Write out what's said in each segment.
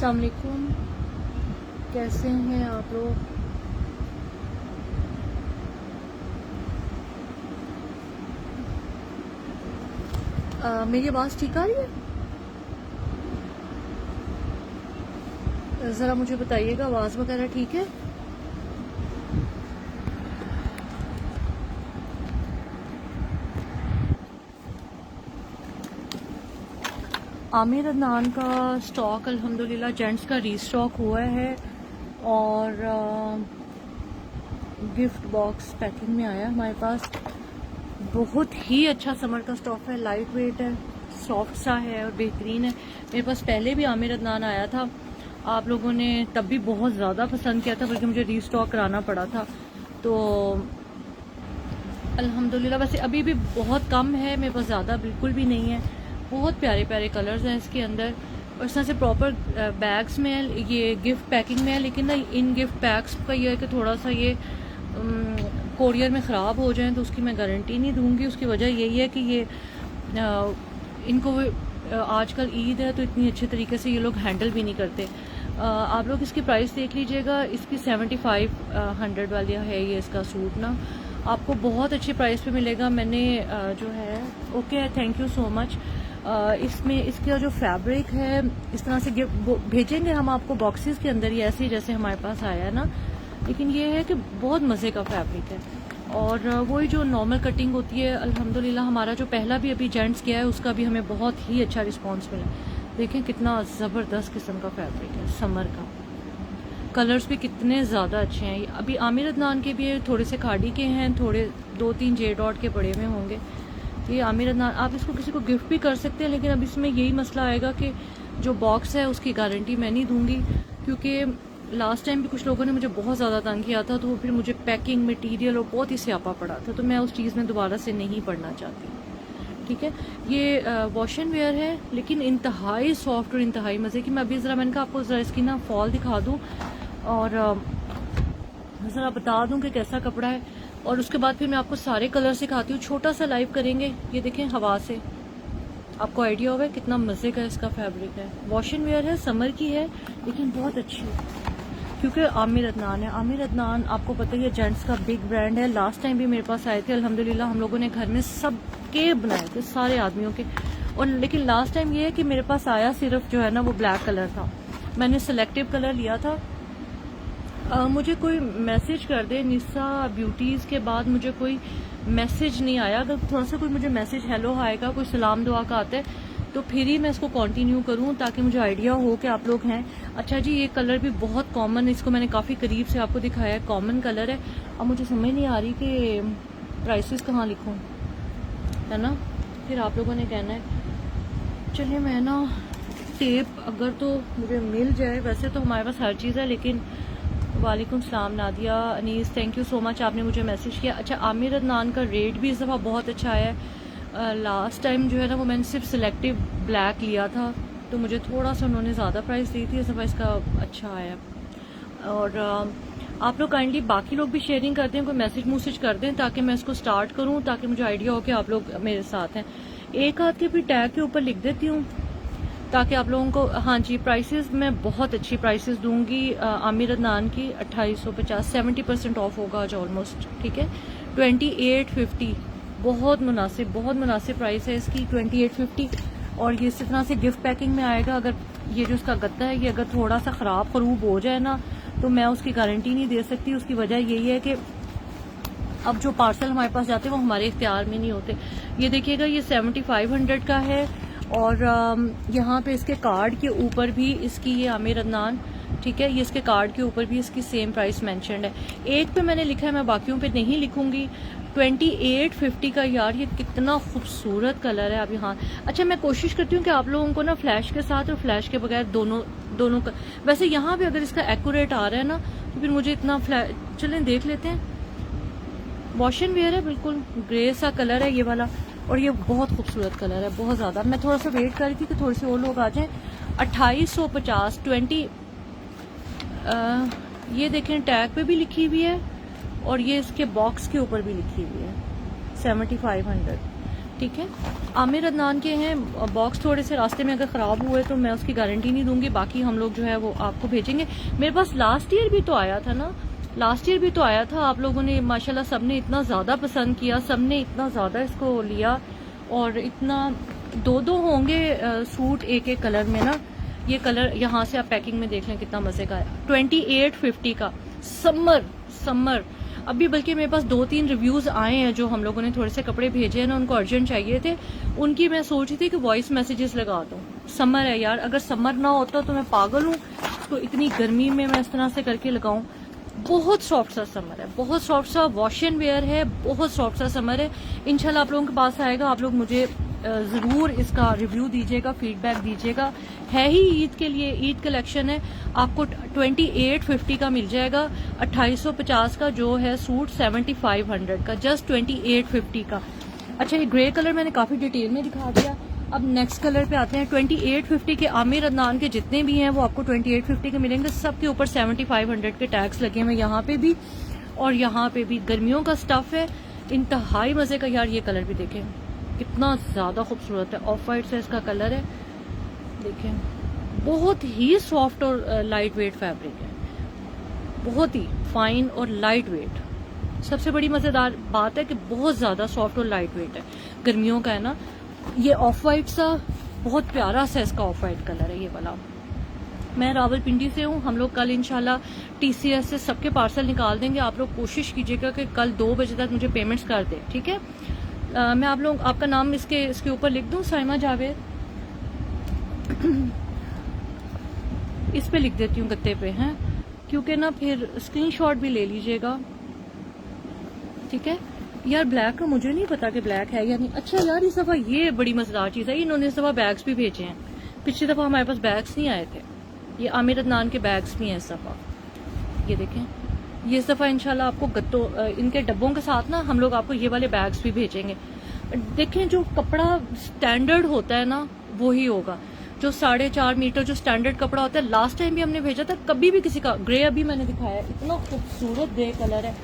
अस्सलाम वालेकुम, कैसे हैं आप लोग? मेरी आवाज़ ठीक आ रही है? ज़रा मुझे बताइएगा, आवाज़ वगैरह ठीक है? आमिर अदनान का स्टॉक अल्हम्दुलिल्लाह जेंट्स का रीस्टॉक हुआ है और गिफ्ट बॉक्स पैकिंग में आया हमारे पास। बहुत ही अच्छा समर का स्टॉक है, लाइट वेट है, सॉफ्ट सा है और बेहतरीन है। मेरे पास पहले भी आमिर अदनान आया था, आप लोगों ने तब भी बहुत ज़्यादा पसंद किया था, बल्कि मुझे रीस्टॉक कराना पड़ा था। तो अल्हम्दुलिल्लाह वैसे अभी भी बहुत कम है मेरे पास, ज़्यादा बिल्कुल भी नहीं है। बहुत प्यारे प्यारे कलर्स हैं इसके अंदर और इस तरह से प्रॉपर बैग्स में है, ये गिफ्ट पैकिंग में है। लेकिन ना इन गिफ्ट पैक्स का ये है कि थोड़ा सा ये कोरियर में ख़राब हो जाए तो उसकी मैं गारंटी नहीं दूंगी। उसकी वजह यही है कि ये इनको आजकल ईद है तो इतनी अच्छे तरीके से ये लोग हैंडल भी नहीं करते। आप लोग इसकी प्राइस देख लीजिएगा, इसकी 7500 वाली है ये इसका सूट ना, आपको बहुत अच्छी प्राइस पे मिलेगा। मैंने जो है okay, thank you so much. इसमें इसका जो फैब्रिक है इस तरह से भेजेंगे हम आपको बॉक्सेस के अंदर ही, ऐसे ही जैसे हमारे पास आया है ना। लेकिन ये है कि बहुत मज़े का फैब्रिक है और वही जो नॉर्मल कटिंग होती है। अल्हम्दुलिल्लाह हमारा जो पहला भी अभी जेंट्स किया है उसका भी हमें बहुत ही अच्छा रिस्पांस मिला। देखें कितना ज़बरदस्त किस्म का फैब्रिक है, समर का। कलर्स भी कितने ज़्यादा अच्छे हैं। अभी आमिर अदनान के भी थोड़े से खाड़ी के हैं, थोड़े 2-3 जे डॉट के बड़े में होंगे। ये आमिर अदनान आप इसको किसी को गिफ्ट भी कर सकते हैं, लेकिन अब इसमें यही मसला आएगा कि जो बॉक्स है उसकी गारंटी मैं नहीं दूंगी, क्योंकि लास्ट टाइम भी कुछ लोगों ने मुझे बहुत ज़्यादा तंग किया था, तो फिर मुझे पैकिंग मटीरियल और बहुत ही स्यापा पड़ा था, तो मैं उस चीज़ में दोबारा से नहीं पढ़ना चाहती। ठीक है, ये वॉश एंड वेयर है लेकिन इंतहाई सॉफ्ट और इंतहाई मज़े की। मैं अभी ज़रा मैंने कहा आपको ज़रा इसकी ना फॉल दिखा दूँ और ज़रा बता दूं कि कैसा कपड़ा है, और उसके बाद फिर मैं आपको सारे कलर सिखाती हूँ। छोटा सा लाइव करेंगे, ये देखें हवा से आपको आइडिया होगा कितना मज़े का इसका फैब्रिक है। वॉश एंड वेयर है, समर की है, लेकिन बहुत अच्छी है क्योंकि आमिर अदनान है। आमिर अदनान आपको पता ही है जेंट्स का बिग ब्रांड है। लास्ट टाइम भी मेरे पास आए थे, अल्हम्दुलिल्लाह हम लोगों ने घर में सबके बनाए थे, सारे आदमियों के। और लेकिन लास्ट टाइम ये है कि मेरे पास आया सिर्फ जो है ना वो ब्लैक कलर था, मैंने सेलेक्टिव कलर लिया था। मुझे कोई मैसेज कर दे, निसा ब्यूटीज़ के बाद मुझे कोई मैसेज नहीं आया। अगर थोड़ा सा कोई मुझे मैसेज हेलो हाय का, कोई सलाम दुआ का आता है तो फिर ही मैं इसको कंटिन्यू करूं, ताकि मुझे आइडिया हो कि आप लोग हैं। अच्छा जी, ये कलर भी बहुत कॉमन है, इसको मैंने काफ़ी करीब से आपको दिखाया है, कॉमन कलर है। अब मुझे समझ नहीं आ रही कि प्राइसेस कहाँ लिखूं, है ना, फिर आप लोगों ने कहना है। चलिए मैं ना टेप अगर तो मुझे मिल जाए, वैसे तो हमारे पास हर चीज़ है, लेकिन वालेकुम सलाम Nadia Anees, thank you so much, आपने मुझे मैसेज किया। अच्छा, आमिर अदनान का रेट भी इस दफ़ा बहुत अच्छा आया है। लास्ट टाइम जो है ना वो मैंने सिर्फ सिलेक्टिव ब्लैक लिया था, तो मुझे थोड़ा सा उन्होंने ज़्यादा प्राइस दी थी। इस दफ़ा इसका अच्छा आया। और आप लोग काइंडली बाकी लोग भी शेयरिंग करते हैं, कोई मैसेज कर दें ताकि मैं इसको स्टार्ट करूं, ताकि मुझे आइडिया हो कि आप लोग मेरे साथ हैं। एक हाथ के भी टैग के ऊपर लिख देती हूँ ताकि आप लोगों को, हाँ जी, प्राइसेस मैं बहुत अच्छी प्राइसेस दूंगी। आमिर अदनान की 2850 70% ऑफ होगा आज ऑलमोस्ट। ठीक है, 2850 बहुत मुनासिब प्राइस है इसकी, 2850। और ये इसी तरह से गिफ्ट पैकिंग में आएगा। अगर ये जो इसका गत्ता है ये अगर थोड़ा सा ख़राब खरूब हो जाए ना तो मैं उसकी गारंटी नहीं दे सकती। उसकी वजह यही है कि अब जो पार्सल हमारे पास जाते हैं वो हमारे इख्तियार में नहीं होते। ये देखिएगा, ये 7500 का है और यहाँ पे इसके कार्ड के ऊपर भी इसकी ये आमिर अदनान, ठीक है, ये इसके कार्ड के ऊपर भी इसकी सेम प्राइस मेंशन्ड है। एक पे मैंने लिखा है, मैं बाकियों पे नहीं लिखूंगी। 2850 का, यार ये कितना खूबसूरत कलर है। अभी हाँ, अच्छा मैं कोशिश करती हूँ कि आप लोगों को ना फ्लैश के साथ और फ्लैश के बगैर दोनों का, वैसे यहाँ पे अगर इसका एक्यूरेट आ रहा है ना तो फिर मुझे इतना चलें देख लेते हैं। वॉश एंड वेयर है, बिल्कुल ग्रे सा कलर है ये वाला, और ये बहुत खूबसूरत कलर है, बहुत ज़्यादा। मैं थोड़ा सा वेट कर रही थी कि थोड़े से और लोग आ जाएं। 2850 20 ये देखें टैग पे भी लिखी हुई है और ये इसके बॉक्स के ऊपर भी लिखी हुई है 7500। ठीक है। आमिर अदनान के हैं, बॉक्स थोड़े से रास्ते में अगर ख़राब हुए तो मैं उसकी गारंटी नहीं दूंगी, बाकी हम लोग जो है वो आपको भेजेंगे। मेरे पास लास्ट ईयर भी तो आया था ना, लास्ट ईयर भी तो आया था, आप लोगों ने माशाल्लाह सबने इतना ज़्यादा पसंद किया, सबने इतना ज़्यादा इसको लिया, और इतना दो दो होंगे सूट एक एक कलर में ना। ये कलर यहाँ से आप पैकिंग में देख लें कितना मज़े का है। 2850 का समर समर। अभी बल्कि मेरे पास 2-3 रिव्यूज आए हैं, जो हम लोगों ने थोड़े से कपड़े भेजे हैं ना, उनको अर्जेंट चाहिए थे, उनकी मैं सोच रही थी कि वॉइस मैसेजेस लगा दूं। समर है यार, अगर समर ना होता तो मैं पागल हूँ, तो इतनी गर्मी में मैं इस तरह से करके लगाऊं। बहुत सॉफ्ट सा समर है, बहुत सॉफ्ट सा वॉश एंड वेयर है, बहुत सॉफ्ट सा समर है। इंशाल्लाह आप लोगों के पास आएगा, आप लोग मुझे ज़रूर इसका रिव्यू दीजिएगा, फीडबैक दीजिएगा। है ही ईद के लिए, ईद कलेक्शन है, आपको 2850 का मिल जाएगा। 2850 का जो है सूट 7500 का, जस्ट 2850 का। अच्छा, ये ग्रे कलर मैंने काफ़ी डिटेल में दिखा दिया। अब नेक्स्ट कलर पे आते हैं। 2850 के आमिर अदनान के जितने भी हैं वो आपको 2850 के मिलेंगे। सबके ऊपर 7500 के टैग्स लगे हुए, यहाँ पे भी और यहाँ पे भी। गर्मियों का स्टफ है, इंतहाई मजे का। यार ये कलर भी देखें कितना ज्यादा खूबसूरत है, ऑफ वाइट से इसका कलर है, देखें बहुत ही सॉफ्ट और लाइट वेट फैब्रिक है, बहुत ही फाइन और लाइट वेट। सबसे बड़ी मजेदार बात है कि बहुत ज्यादा सॉफ्ट और लाइट वेट है, गर्मियों का है ना। ये ऑफ वाइट सा बहुत प्यारा सा इसका ऑफ वाइट कलर है ये वाला। मैं रावलपिंडी से हूँ, हम लोग कल इंशाल्लाह TCS से सबके पार्सल निकाल देंगे। आप लोग कोशिश कीजिएगा कि कल 2 बजे तक मुझे पेमेंट्स कर दें, ठीक है। मैं आप लोग आपका नाम इसके ऊपर लिख दूं, साइमा जावेद, इस पे लिख देती हूँ गत्ते पे, हैं, क्योंकि ना फिर स्क्रीनशॉट भी ले लीजिएगा, ठीक है। यार ब्लैक का मुझे नहीं पता कि ब्लैक है या नहीं। अच्छा यार इस दफा ये बड़ी मजेदार चीज है, इन्होंने इस दफा बैग्स भी भेजे हैं। पिछली दफा हमारे पास बैग्स नहीं आए थे, ये आमिर अदनान के बैग्स भी हैं इस दफा। ये देखें, ये इस दफा इंशाल्लाह आपको गत्तों इनके डब्बों के साथ ना हम लोग आपको ये वाले बैग्स भी भेजेंगे। देखें जो कपड़ा स्टैंडर्ड होता है ना वही होगा, जो 4.5 मीटर जो स्टैंडर्ड कपड़ा होता है। लास्ट टाइम भी हमने भेजा था, कभी भी किसी का ग्रे अभी मैंने दिखाया, इतना खूबसूरत ग्रे कलर है।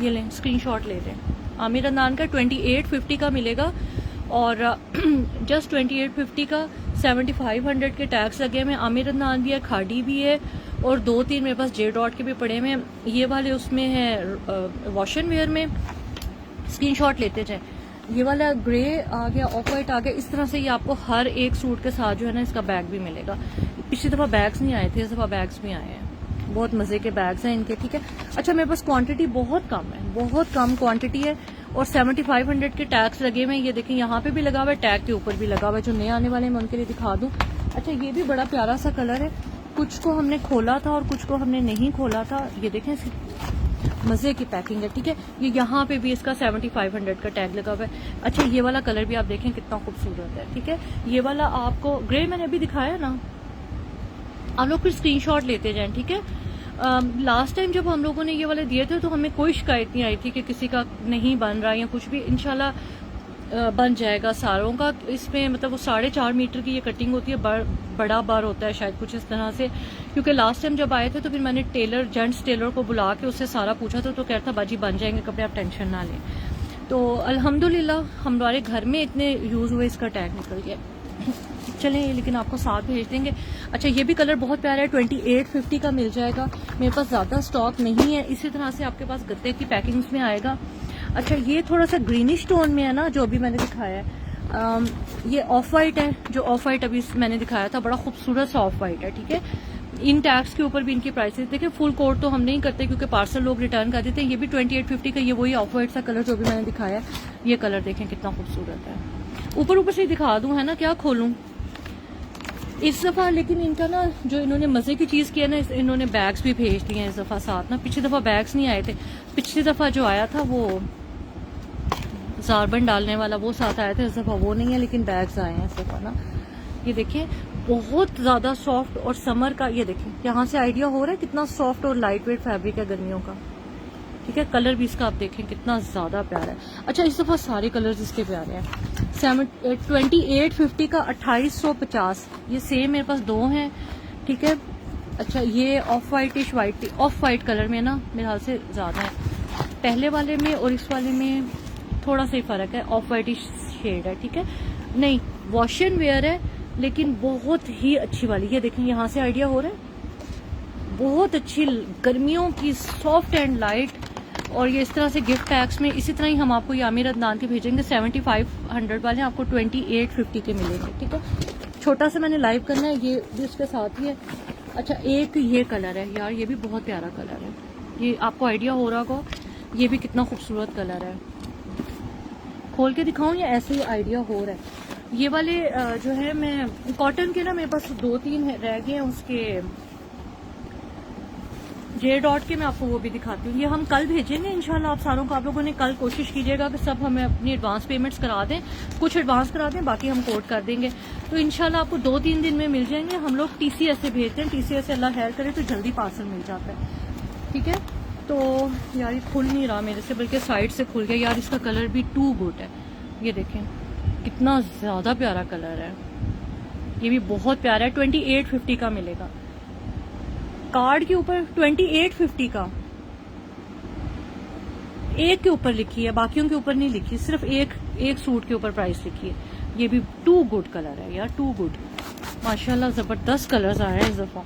ये लें, स्क्रीनशॉट ले लें। आमिर अदनान का 2850 का मिलेगा, और जस्ट 2850 का 7500 के टैक्स लगे हुए। आमिर अदनान भी है, खाड़ी भी है, और 2-3 मेरे पास जे डॉट के भी पड़े हुए हैं। ये वाले उसमें है वॉश एंड वेयर में, स्क्रीनशॉट लेते जाए। ये वाला ग्रे आ गया, ऑफ वाइट आ गया, इस तरह से ये आपको हर एक सूट के साथ जो है ना इसका बैग भी मिलेगा। पिछली दफा बैग्स नहीं आए थे, इस दफा बैग्स भी आए हैं, बहुत मजे के बैग्स हैं इनके, ठीक है। अच्छा मेरे पास क्वांटिटी बहुत कम है, बहुत कम क्वांटिटी है, और 7500 के टैग्स लगे हुए हैं। ये देखें यहाँ पे भी लगा हुआ है, टैग के ऊपर भी लगा हुआ है। जो नए आने वाले हैं मैं उनके लिए दिखा दूं। अच्छा ये भी बड़ा प्यारा सा कलर है, कुछ को हमने खोला था और कुछ को हमने नहीं खोला था। ये देखें मजे की पैकिंग है, ठीक है। ये यहाँ पे भी इसका 7500 का टैग लगा हुआ है। अच्छा ये वाला कलर भी आप देखें कितना खूबसूरत है, ठीक है। ये वाला आपको ग्रे मैंने अभी दिखाया ना, आप लोग फिर स्क्रीनशॉट लेते जाएं, ठीक है। लास्ट टाइम जब हम लोगों ने ये वाले दिए थे तो हमें कोई शिकायत नहीं आई थी कि किसी का नहीं बन रहा या कुछ भी। इंशाल्लाह बन जाएगा सारों का। इसमें मतलब वो 4.5 मीटर की ये कटिंग होती है, बड़ा बार होता है शायद कुछ इस तरह से, क्योंकि लास्ट टाइम जब आए थे तो फिर मैंने टेलर, जेंट्स टेलर को बुला के उससे सारा पूछा था, तो कह रहा था बाजी बन जाएंगे कपड़े, आप टेंशन ना लें। तो अल्हम्दुलिल्लाह हमारे घर में इतने यूज हुए, इसका टैग निकल गया। चलें, लेकिन आपको साथ भेज देंगे। अच्छा ये भी कलर बहुत प्यारा है, 2850 का मिल जाएगा। मेरे पास ज़्यादा स्टॉक नहीं है, इसी तरह से आपके पास गत्ते की पैकिंग्स में आएगा। अच्छा ये थोड़ा सा ग्रीनिश टोन में है ना, जो अभी मैंने दिखाया है। ये ऑफ वाइट है, जो ऑफ वाइट अभी मैंने दिखाया था, बड़ा खूबसूरत सा ऑफ वाइट है, ठीक है। इन टैग्स के ऊपर भी इनकी प्राइसेस देखें। फुल कोट तो हम नहीं करते क्योंकि पार्सल लोग रिटर्न कर देते हैं। ये भी 2850 का, ये वही ऑफ वाइट सा कलर जो अभी मैंने दिखाया है। ये कलर देखें कितना खूबसूरत है। ऊपर से ही दिखा दूं, है ना, क्या खोलूं इस दफा। लेकिन इनका ना जो इन्होंने मजे की चीज किया ना, इन्होंने बैग्स भी भेज दिए हैं इस दफा साथ ना। पिछली दफा बैग्स नहीं आए थे, पिछली दफा जो आया था वो जारबन डालने वाला वो साथ आया था, इस दफा वो नहीं है, लेकिन बैग्स आए हैं इस दफा ना। ये देखिए बहुत ज्यादा सॉफ्ट और समर का, ये देखिए यहाँ से आइडिया हो रहा है कितना सॉफ्ट और लाइट वेट फैब्रिक है गर्मियों का, ठीक है। कलर भी इसका आप देखें कितना ज्यादा प्यारा है। अच्छा इस दफा सारे कलर्स इसके प्यारे हैं। 2850 का 2850, ये सेम मेरे पास 2 हैं, ठीक है। अच्छा ये of whitish white, of white colour में ना मेरे ख्याल से ज्यादा है, पहले वाले में और इस वाले में थोड़ा सा ही फर्क है, ऑफ वाइटिश शेड है, ठीक है। नहीं, वॉश एंड वेयर है लेकिन बहुत ही अच्छी वाली। ये देखें, यहाँ से आइडिया हो रहा है, बहुत अच्छी गर्मियों की सॉफ्ट एंड लाइट। और ये इस तरह से गिफ्ट पैक्स में इसी तरह ही हम आपको ये आमिर अदनान के भेजेंगे। 7500 वाले आपको 2850 के मिलेंगे, ठीक है। छोटा सा मैंने लाइव करना है, ये भी उसके साथ ही है। अच्छा, एक ये कलर है यार, ये भी बहुत प्यारा कलर है। ये आपको आइडिया हो रहा होगा, ये भी कितना खूबसूरत कलर है। खोल के दिखाऊं या ऐसे ही आइडिया हो रहा है? ये वाले जो है, मैं कॉटन के ना मेरे पास 2-3 रह गए हैं, उसके जे डॉट के मैं आपको वो भी दिखाती हूँ। ये हम कल भेजेंगे इंशाल्लाह आप सारों को। आप लोगों ने कल कोशिश कीजिएगा कि सब हमें अपनी एडवांस पेमेंट्स करा दें, कुछ एडवांस करा दें, बाकी हम कोड कर देंगे। तो इंशाल्लाह आपको 2-3 दिन में मिल जाएंगे। हम लोग TCS से भेजते हैं, TCS से अल्लाह खैर करे तो जल्दी पार्सल मिल जाता है, ठीक है। तो यार ये खुल नहीं रहा मेरे से, बल्कि साइड से खुल गया यार। इसका कलर भी टू गुड है, ये देखें कितना ज्यादा प्यारा कलर है। ये भी बहुत प्यारा है। 2850 का मिलेगा कार्ड के ऊपर, 2850 का। एक के ऊपर लिखी है, बाकियों के ऊपर नहीं लिखी, सिर्फ एक सूट के ऊपर प्राइस लिखी है। ये भी टू गुड कलर है यार, टू गुड, माशाल्लाह जबरदस्त कलर्स आए हैं इस दफा।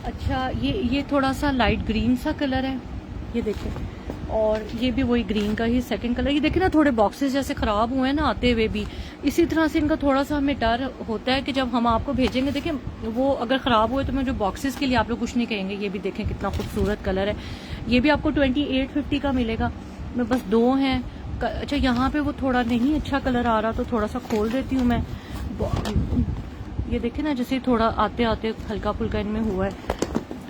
अच्छा, ये थोड़ा सा लाइट ग्रीन सा कलर है, ये देखें। और ये भी वही ग्रीन का ही सेकंड कलर। ये देखें ना, थोड़े बॉक्सेस जैसे खराब हुए हैं ना आते हुए भी, इसी तरह से इनका थोड़ा सा हमें डर होता है कि जब हम आपको भेजेंगे, देखें वो अगर खराब हुए तो मैं जो बॉक्सेस के लिए आप लोग कुछ नहीं कहेंगे। ये भी देखें कितना खूबसूरत कलर है। ये भी आपको 2850 का मिलेगा। मैं बस 2 हैं। अच्छा, यहाँ पे वो थोड़ा नहीं अच्छा कलर आ रहा, तो थोड़ा सा खोल देती हूँ मैं। ये देखें ना, जैसे थोड़ा आते आते हल्का फुल्का इनमें हुआ है।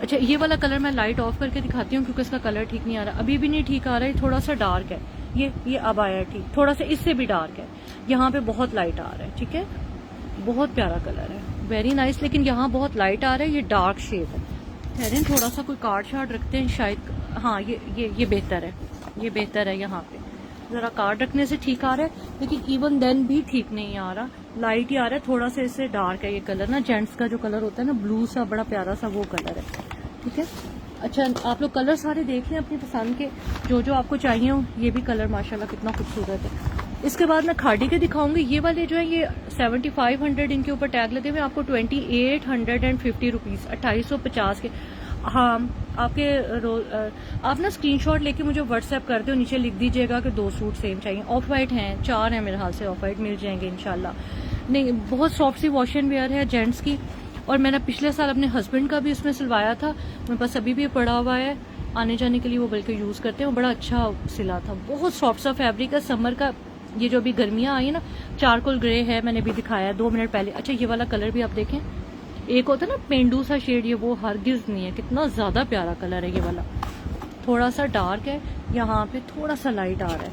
अच्छा, ये वाला कलर मैं लाइट ऑफ करके दिखाती हूँ क्योंकि इसका कलर ठीक नहीं आ रहा, अभी भी नहीं ठीक आ रहा है, थोड़ा सा डार्क है। ये अब आया है ठीक, थोड़ा सा इससे भी डार्क है। यहाँ पे बहुत लाइट आ रहा है, ठीक है। बहुत प्यारा कलर है, वेरी नाइस। लेकिन यहाँ बहुत लाइट आ रहा है, ये डार्क शेड है। ठहरें, थोड़ा सा कोई कार्ड शार्ड रखते हैं शायद। हाँ, ये बेहतर है, ये बेहतर है। यहाँ पे जरा कार्ड रखने से ठीक आ रहा है, लेकिन इवन देन भी ठीक नहीं आ रहा, लाइट ही आ रहा है। थोड़ा सा इससे डार्क है ये कलर ना, जेंट्स का जो कलर होता है ना, ब्लू सा बड़ा प्यारा सा, वो कलर है, ठीक है। अच्छा, आप लोग कलर सारे देख लें अपनी पसंद के, जो आपको चाहिए हो। ये भी कलर माशाल्लाह कितना खूबसूरत है। इसके बाद मैं खाड़ी के दिखाऊंगी। ये वाले जो है, ये 7500 इनके ऊपर टैग लगे हुए, आपको 2850 रुपीज, 2850 के। हाँ, आप ना स्क्रीनशॉट लेके मुझे व्हाट्सएप कर दो, नीचे लिख दीजिएगा कि 2 सूट सेम चाहिए। ऑफ वाइट हैं, 4 हैं मेरे हाल से, ऑफ वाइट मिल जाएंगे इंशाल्लाह। नहीं, बहुत सॉफ्ट सी वॉश एंड वेयर है जेंट्स की। और मैंने पिछले साल अपने हस्बैंड का भी उसमें सिलवाया था, मेरे पास अभी भी पड़ा हुआ है, आने जाने के लिए वो बल्कि यूज करते हैं। वो बड़ा अच्छा सिला था, बहुत सॉफ्ट सा फैब्रिक है। समर का ये जो अभी गर्मियां आई है ना, चारकोल ग्रे है, मैंने भी दिखाया 2 मिनट पहले। अच्छा, ये वाला कलर भी आप देखें, एक होता है ना पेंडू सा शेड, ये वो हरगिज नहीं है, कितना ज्यादा प्यारा कलर है ये वाला। थोड़ा सा डार्क है, यहाँ पे थोड़ा सा लाइट आ रहा है,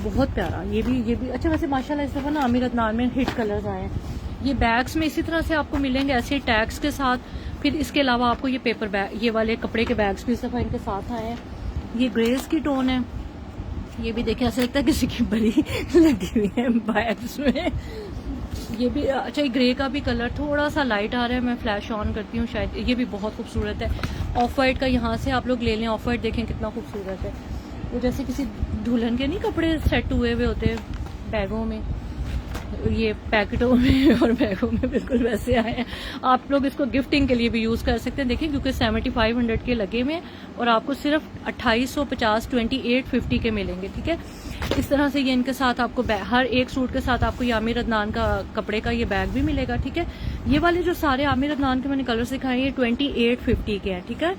बहुत प्यारा। ये भी अच्छा। वैसे माशाल्लाह इस दफा ना आमिर अदनान में हिट कलर्स आए हैं। ये बैग्स में इसी तरह से आपको मिलेंगे, ऐसे टैग्स के साथ। फिर इसके अलावा आपको ये पेपर बैग, ये वाले कपड़े के बैग्स भी इस दफा इनके साथ आए हैं। ये ग्रेस की टोन है, ये भी देखें ऐसा लगता है किसी की बड़ी लगी हुई है बैग्स में। ये भी अच्छा, ये ग्रे का भी कलर थोड़ा सा लाइट आ रहा है, मैं फ्लैश ऑन करती हूँ शायद। ये भी बहुत खूबसूरत है। ऑफ वाइट का यहाँ से आप लोग ले लें, ऑफ वाइट देखें कितना खूबसूरत है। वो जैसे किसी दुल्हन के नहीं कपड़े सेट हुए हुए होते बैगों में, ये पैकेटों में और बैगों में बिल्कुल वैसे आए हैं। आप लोग इसको गिफ्टिंग के लिए भी यूज कर सकते हैं। देखिए, क्योंकि 7500 के लगे हुए और आपको सिर्फ 2850 2850 के मिलेंगे, ठीक है। इस तरह से ये इनके साथ आपको हर एक सूट के साथ आपको ये आमिर अदनान का कपड़े का ये बैग भी मिलेगा, ठीक है। ये वाले जो सारे आमिर अदनान के मैंने कलर सिखाए, ये 2850 के हैं, ठीक है।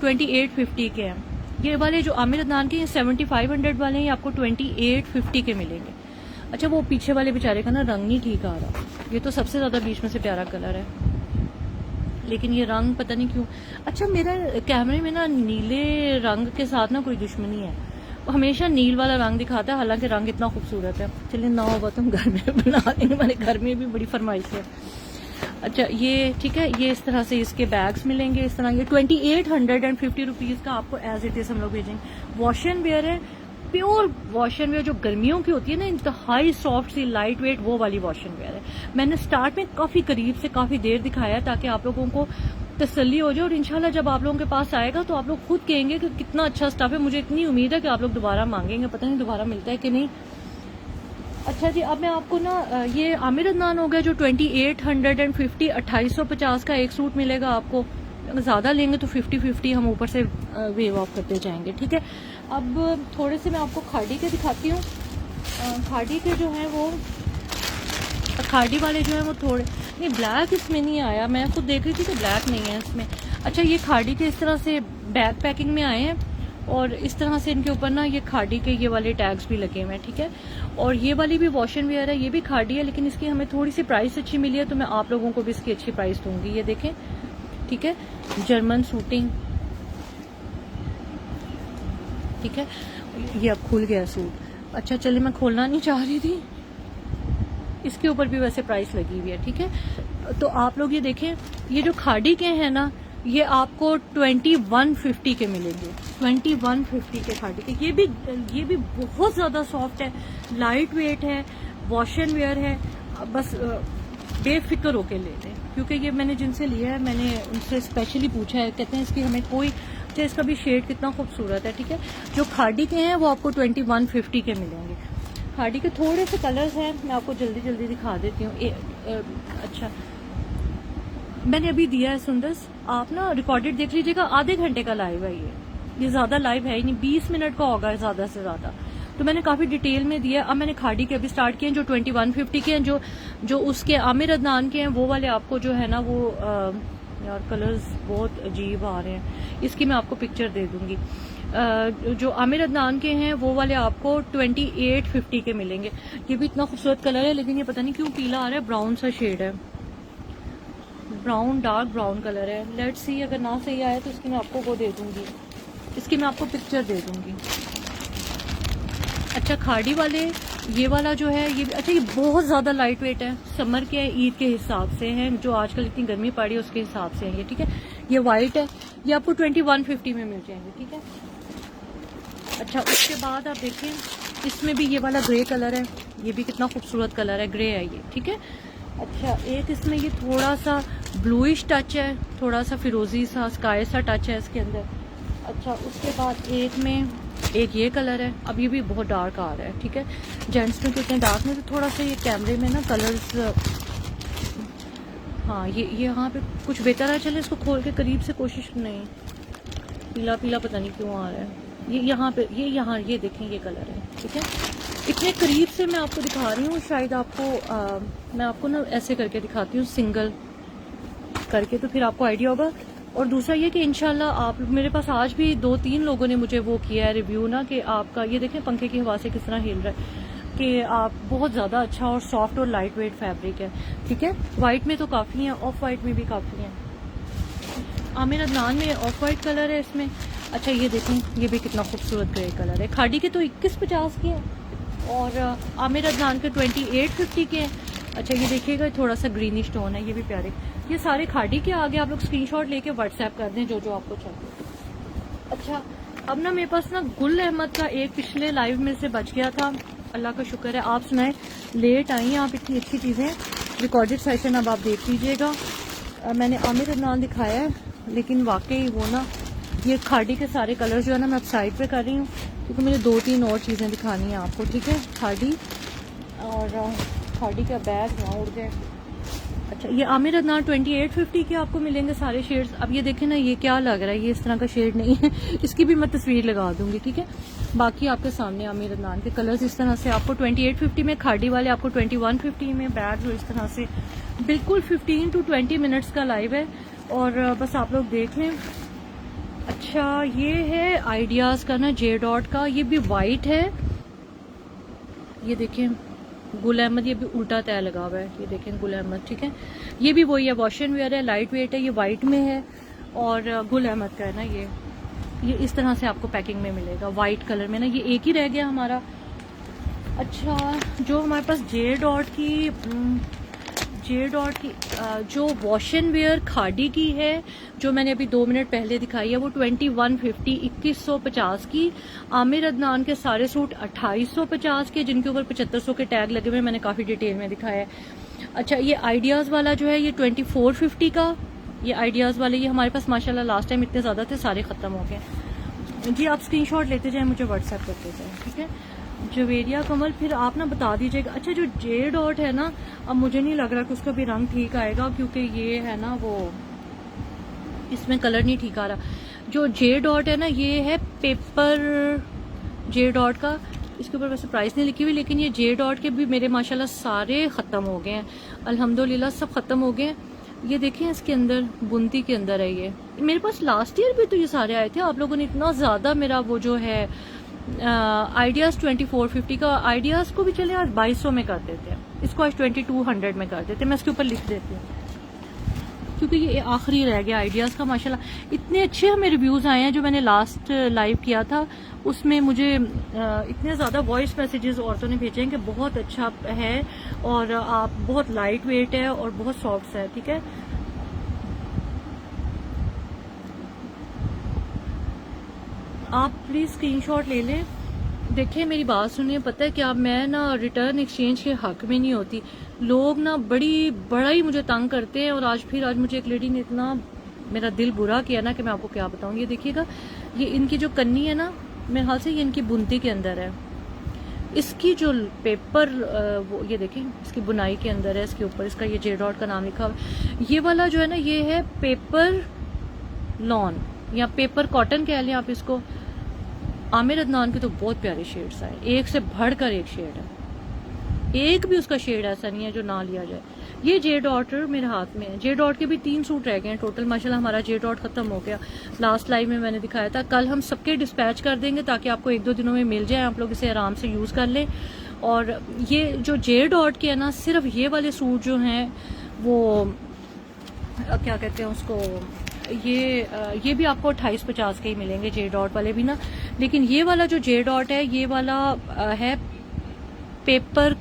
2850 के हैं। ये वाले जो आमिर अदनान के 7500 वाले हैं, आपको 2850 के मिलेंगे। अच्छा, वो पीछे वाले बेचारे का ना रंग नहीं ठीक आ रहा, ये तो सबसे ज्यादा बीच में से प्यारा कलर है, लेकिन ये रंग पता नहीं क्यों। अच्छा, मेरा कैमरे में ना नीले रंग के साथ ना कोई दुश्मनी है, वो हमेशा नील वाला रंग दिखाता है, हालांकि रंग इतना खूबसूरत है। चलिए, ना होगा तो हम घर में बना देंगे, हमारे घर में भी बड़ी फरमाइश है। अच्छा, ये ठीक है, ये इस तरह से इसके बैग्स मिलेंगे इस तरह। ये 2850 रुपीज का आपको एज इट इज हम लोग भेजेंगे। वॉश एंड वेयर है, प्योर वॉश एंड वेयर, जो गर्मियों की होती है ना, इंतहाई सॉफ्ट सी लाइट वेट, वो वाली वॉश एंड वेयर है। मैंने स्टार्ट में काफी करीब से काफी देर दिखाया ताकि आप लोगों को तसल्ली हो जाए, और इंशाल्लाह जब आप लोगों के पास आएगा तो आप लोग खुद कहेंगे कि कितना अच्छा स्टफ है। मुझे इतनी उम्मीद है कि आप लोग दोबारा मांगेंगे, पता नहीं दोबारा मिलता है कि नहीं। अच्छा जी, अब मैं आपको ना ये आमिर अदनान हो गया जो 2850 2850 का एक सूट मिलेगा आपको। अगर ज़्यादा लेंगे तो 50-50 हम ऊपर से वेव ऑफ करते जाएंगे, ठीक है। अब थोड़े से मैं आपको खाड़ी के दिखाती हूँ। खाड़ी के जो हैं वो खाड़ी वाले जो हैं वो थोड़े नहीं, ब्लैक इसमें नहीं आया, मैं खुद देख रही थी कि ब्लैक नहीं है इसमें। अच्छा, ये खाड़ी के इस तरह से बैक पैकिंग में आए हैं और इस तरह से इनके ऊपर ना ये खाड़ी के ये वाले टैग्स भी लगे हुए हैं, ठीक है। और ये वाली भी वॉश एंड वेयर है, ये भी खाड़ी है, लेकिन इसकी हमें थोड़ी सी प्राइस अच्छी मिली है तो मैं आप लोगों को भी इसकी अच्छी प्राइस दूंगी। ये देखें, ठीक है, जर्मन सूटिंग, ठीक है। ये अब खुल गया सूट। अच्छा चलिए, मैं खोलना नहीं चाह रही थी, इसके ऊपर भी वैसे प्राइस लगी हुई है, ठीक है। तो आप लोग ये देखें, ये जो खाड़ी के हैं ना ये आपको 2150 के मिलेंगे, 2150 के खाड़ी के। ये भी बहुत ज़्यादा सॉफ्ट है, लाइट वेट है, वॉश एंड वेयर है। बस बेफिक्र होके ले लें, क्योंकि ये मैंने जिनसे लिया है मैंने उनसे स्पेशली पूछा है, कहते हैं इसकी हमें कोई, चाहे इसका भी शेड कितना खूबसूरत है, ठीक है। जो खाड़ी के हैं वो आपको 2150 के मिलेंगे। खाड़ी के थोड़े से कलर्स हैं, मैं आपको जल्दी जल्दी दिखा देती हूँ। अच्छा, मैंने अभी दिया है सुंदर्स, आप ना रिकॉर्डेड देख लीजिएगा, आधे घंटे का लाइव है ये ज़्यादा लाइव है ही नहीं, 20 मिनट का होगा ज़्यादा से ज़्यादा। तो मैंने काफ़ी डिटेल में दिया। अब मैंने खाड़ी के अभी स्टार्ट किए हैं जो 2150 के हैं, जो उसके आमिर अदनान के हैं वो वाले आपको जो है ना वो यार कलर्स बहुत अजीब आ रहे हैं, इसकी मैं आपको पिक्चर दे दूंगी। जो आमिर अदनान के हैं वो वाले आपको 2850 के मिलेंगे। ये भी इतना खूबसूरत कलर है, लेकिन ये पता नहीं क्यों पीला आ रहा है, ब्राउन सा शेड है, ब्राउन, डार्क ब्राउन कलर है। लेट्स सी, अगर ना सही आया तो इसकी मैं आपको वो दे दूंगी, इसकी मैं आपको पिक्चर दे दूंगी। अच्छा, खाड़ी वाले ये वाला जो है ये, अच्छा ये बहुत ज़्यादा लाइट वेट है, समर के ईद के हिसाब से हैं, जो आजकल इतनी गर्मी पड़ी है उसके हिसाब से है ये, ठीक है। ये वाइट है, ये आपको 2150 में मिल जाएंगे, ठीक है। अच्छा, उसके बाद आप देखें, इसमें भी ये वाला ग्रे कलर है, ये भी कितना खूबसूरत कलर है, ग्रे है ये, ठीक है। अच्छा, एक इसमें ये थोड़ा सा ब्लूइश टच है, थोड़ा सा फिरोजी सा स्काई सा टच है इसके अंदर। अच्छा, उसके बाद एक ये कलर है, अब ये भी बहुत डार्क आ रहा है, ठीक है। जेंट्स में कितने डार्क में, तो थोड़ा सा ये कैमरे में ना कलर्स, हाँ ये यहाँ पे कुछ बेहतर है। चले इसको खोल के करीब से कोशिश, नहीं पीला पीला पता नहीं क्यों आ रहा है। ये यहाँ पे ये देखें, ये कलर है, ठीक है। इतने करीब से मैं आपको दिखा रही हूँ, शायद आपको मैं आपको ना ऐसे करके दिखाती हूँ, सिंगल करके, तो फिर आपको आइडिया होगा। और दूसरा ये कि इंशाल्लाह आप, मेरे पास आज भी 2-3 लोगों ने मुझे वो किया है रिव्यू ना, कि आपका ये देखें पंखे की हवा से किस तरह हिल रहा है, कि आप बहुत ज़्यादा अच्छा और सॉफ्ट और लाइट वेट फैब्रिक है, ठीक है। वाइट में तो काफ़ी है, ऑफ वाइट में भी काफ़ी है। आमिर अदनान में ऑफ वाइट कलर है इसमें। अच्छा, ये देखें, ये भी कितना खूबसूरत ग्रे कलर है। खाड़ी के तो 2150 के हैं और आमिर अदनान के 2850 के हैं। अच्छा, ये देखिएगा थोड़ा सा ग्रीनिश टोन है, ये भी प्यारे। ये सारे खाड़ी के आगे आप लोग स्क्रीनशॉट लेके व्हाट्सएप कर दें जो आपको चाहिए। अच्छा, अब ना मेरे पास ना गुल अहमद का एक पिछले लाइव में से बच गया था, अल्लाह का शुक्र है। आप सुनाए, लेट आई हैं आप, इतनी अच्छी चीज़ें, रिकॉर्डेड सेशन अब आप देख लीजिएगा। मैंने आमिर अदनान दिखाया है, लेकिन वाकई वो ना, ये खाड़ी के सारे कलर जो है ना मैं अब साइड पे कर रही हूँ, क्योंकि मुझे 2-3 और चीज़ें दिखानी है आपको, ठीक है। खाड़ी और खाड़ी का बैग वहाँ उड़ गए। अच्छा, ये आमिर अदनान 2850 के आपको मिलेंगे सारे शेड्स। अब ये देखें ना, ये क्या लग रहा है, ये इस तरह का शेड नहीं है, इसकी भी मैं तस्वीर लगा दूंगी, ठीक है। बाकी आपके सामने आमिर अदनान के कलर्स इस तरह से आपको 2850 में, खाड़ी वाले आपको 2150 में। बैग जो इस तरह से बिल्कुल 15 to 20 मिनट्स का लाइव है, और बस आप लोग देख लें। अच्छा, ये है आइडियाज़ का ना, जे डॉट का, ये भी वाइट है, ये देखें गुल अहमद, ये भी उल्टा तय लगा हुआ है, ये देखें गुल अहमद, ठीक है। ये भी वही है, वॉश एंड वेयर है, लाइट वेट है, ये वाइट में है और गुल अहमद का है ना, ये इस तरह से आपको पैकिंग में मिलेगा वाइट कलर में ना। ये एक ही रह गया हमारा। अच्छा, जो हमारे पास जे डॉट की जो वॉश एंड वेयर खाड़ी की है, जो मैंने अभी 2 मिनट पहले दिखाई है, वो 2150 2150 की। आमिर अदनान के सारे सूट 2850 के, जिनके ऊपर 7500 के टैग लगे हुए, मैंने काफ़ी डिटेल में दिखाया है। अच्छा, ये आइडियाज़ वाला जो है ये 2450 का, ये आइडियाज़ वाले, ये हमारे पास माशाल्लाह लास्ट टाइम इतने ज़्यादा थे, सारे ख़त्म हो गए जी। आप स्क्रीनशॉट लेते जाएं, मुझे व्हाट्सएप करते जाएं, ठीक है। जवेरिया कमल, फिर आप ना बता दीजिएगा। अच्छा जो जे डॉट है ना, अब मुझे नहीं लग रहा कि उसका भी रंग ठीक आएगा, क्योंकि ये है ना वो इसमें कलर नहीं ठीक आ रहा। जो जे डॉट है ना, ये है पेपर जे डॉट का। इसके ऊपर वैसे प्राइस नहीं लिखी हुई, लेकिन ये जे डॉट के भी मेरे माशाल्लाह सारे ख़त्म हो गए हैं, अल्हम्दुलिल्लाह सब ख़त्म हो गए हैं। ये देखें इसके अंदर बुनती के अंदर है ये। मेरे पास लास्ट ईयर भी तो ये सारे आए थे, आप लोगों ने इतना ज़्यादा मेरा वो जो है आइडियाज़ 2450 का, आइडियाज़ को भी चले आज 2200 में कर देते हैं, इसको आज 2200 में कर देते हैं। मैं इसके ऊपर लिख देती हूँ क्योंकि ये आखिरी रह गया आइडियाज़ का। माशाल्लाह इतने अच्छे हमें रिव्यूज़ आए हैं। जो मैंने लास्ट लाइव किया था उसमें मुझे इतने ज़्यादा वॉइस मैसेजेस औरतों ने भेजे हैं कि बहुत अच्छा है और आप बहुत लाइट वेट है और बहुत सॉफ्ट है। ठीक है, आप प्लीज़ स्क्रीनशॉट ले लें। देखिए मेरी बात सुनिए, पता है क्या, मैं ना रिटर्न एक्सचेंज के हक में नहीं होती। लोग ना बड़ा ही मुझे तंग करते हैं। और आज मुझे एक लेडी ने इतना मेरा दिल बुरा किया ना कि मैं आपको क्या बताऊं। ये देखिएगा, ये इनकी जो कन्नी है ना, मेरे ख्याल से ये इनकी बुनती के अंदर है। इसकी जो पेपर वो ये देखें, इसकी बुनाई के अंदर है, इसके ऊपर इसका ये जे डॉट का नाम लिखा हुआ। ये वाला जो है ना, ये है पेपर लॉन या पेपर कॉटन कह लें आप इसको। आमिर अदनान के तो बहुत प्यारे शेड्स आए, एक से बढ़कर एक शेड है, एक भी उसका शेड ऐसा नहीं है जो ना लिया जाए। ये जे डॉट मेरे हाथ में है। जे डॉट के भी 3 सूट रह गए हैं टोटल। माशाल्लाह हमारा जे डॉट खत्म हो गया। लास्ट लाइव में मैंने दिखाया था, कल हम सबके डिस्पैच कर देंगे ताकि आपको 1-2 दिनों में मिल जाए, आप लोग इसे आराम से यूज कर लें। और ये जो जे डॉट के है ना, सिर्फ ये वाले सूट जो हैं वो क्या कहते हैं उसको, ये भी आपको 28-50 के ही मिलेंगे, जे डॉट वाले भी ना। लेकिन ये वाला जो जे डॉट है, ये वाला है पेपर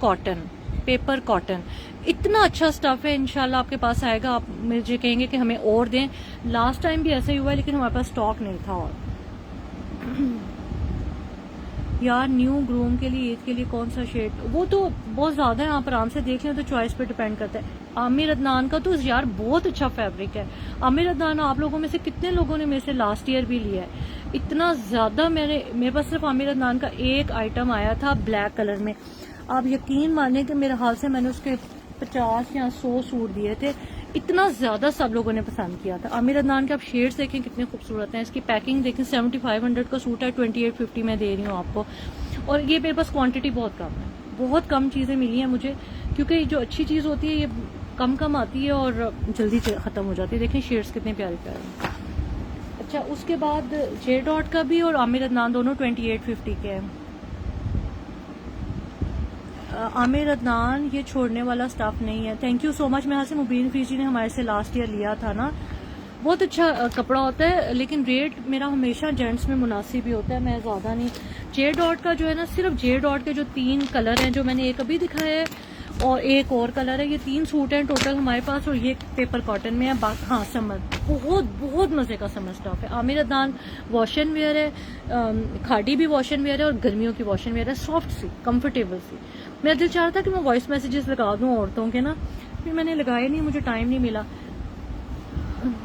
कॉटन। इतना अच्छा स्टफ है, इंशाल्लाह आपके पास आएगा। आप मुझे कहेंगे कि हमें और दें। लास्ट टाइम भी ऐसा ही हुआ है, लेकिन हमारे पास स्टॉक नहीं था। और यार न्यू ग्रूम के लिए, ईद के लिए कौन सा शेड, वो तो बहुत ज्यादा है, आप आराम से देख लें, तो चॉइस पे डिपेंड करता है। आमिर अदनान का तो यार बहुत अच्छा फैब्रिक है। आमिर अदनान आप लोगों में से कितने लोगों ने मेरे से लास्ट ईयर भी लिया है? इतना ज्यादा मेरे पास सिर्फ आमिर अदनान का एक आइटम आया था ब्लैक कलर में। आप यकीन माने कि मेरे हाल से मैंने उसके 50 या 100 सूट दिए थे। इतना ज्यादा सब लोगों ने पसंद किया था। आमिर अदनान के आप शेड्स देखें कितने खूबसूरत हैं। इसकी पैकिंग देखें, 7500 का सूट है, 2850 में दे रही हूँ आपको। और ये मेरे पास क्वांटिटी बहुत कम है, बहुत कम चीजें मिली हैं मुझे, क्योंकि जो अच्छी चीज होती है ये कम आती है और जल्दी खत्म हो जाती है। देखें शेड्स कितने प्यारे प्यारे। अच्छा, उसके बाद जे डॉट का भी और आमिर अदनान दोनों 2850 के हैं। आमिर अदनान ये छोड़ने वाला स्टाफ नहीं है। Thank you so much. मेरे से मुबीन फीजी ने हमारे से लास्ट ईयर लिया था ना, बहुत अच्छा कपड़ा होता है, लेकिन रेट मेरा हमेशा जेंट्स में मुनासिब ही होता है, मैं ज्यादा नहीं। जे डॉट का जो है ना, सिर्फ जे डॉट के जो 3 कलर हैं जो मैंने एक अभी दिखाया है और एक और कलर है, ये 3 सूट हैं टोटल हमारे पास। और ये पेपर कॉटन में है। हाँ, समर बहुत मजे का समर स्टॉक है। आमिर अदनान वॉशन वेयर है, खाड़ी भी वॉशन वेयर है और गर्मियों की वॉशन वेयर है, सॉफ्ट सी, कंफर्टेबल सी। मेरा दिल चाह रहा था कि मैं वॉइस मैसेजेस लगा दूं औरतों के ना, फिर मैंने लगाए नहीं, मुझे टाइम नहीं मिला।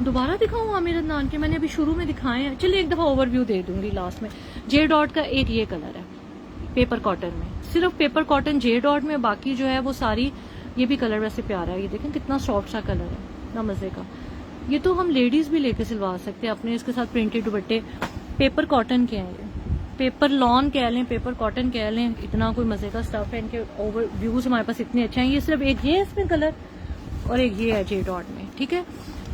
दोबारा दिखाऊं आमिर अदनान के? मैंने अभी शुरू में दिखाए हैं। चलिए एक दफा ओवरव्यू दे दूंगी लास्ट में। जे डॉट का एक ये कलर है पेपर कॉटन में, सिर्फ पेपर कॉटन जे डॉट में, बाकी जो है वो सारी। ये भी कलर वैसे प्यारा है, ये देखें कितना सॉफ्ट सा कलर है, ना मजे का। ये तो हम लेडीज भी लेके सिलवा सकते हैं अपने, इसके साथ प्रिंटेड दुपट्टे। पेपर कॉटन के हैं ये, पेपर लॉन कह लें, पेपर कॉटन कह लें, इतना कोई मजे का स्टफ है। इनके ओवर व्यूज हमारे पास इतने अच्छे हैं। ये सिर्फ एक ये है इसमें कलर और एक ये है जे डॉट में। ठीक है,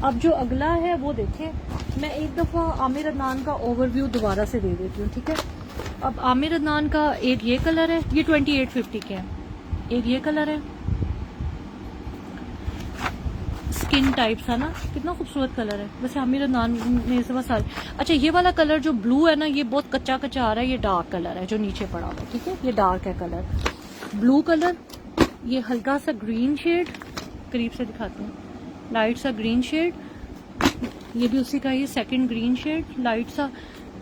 अब जो अगला है वो देखें। मैं एक दफा आमिर अदनान का ओवरव्यू दोबारा से दे देती हूँ। ठीक है, अब आमिर अदनान का एक ये कलर है, ये 2850 के हैं। एक ये कलर है, स्किन टाइप सा ना, कितना खूबसूरत कलर है। वैसे आमिर अदनान में इस बार सारे। अच्छा, ये वाला कलर जो ब्लू है ना, ये बहुत कच्चा आ रहा है, ये डार्क कलर है जो नीचे पड़ा हुआ है। ठीक है, ये डार्क है कलर, ब्लू कलर। ये हल्का सा ग्रीन शेड, करीब से दिखाती हूँ, लाइट सा ग्रीन शेड, ये भी उसी का, ये सेकंड ग्रीन शेड लाइट सा।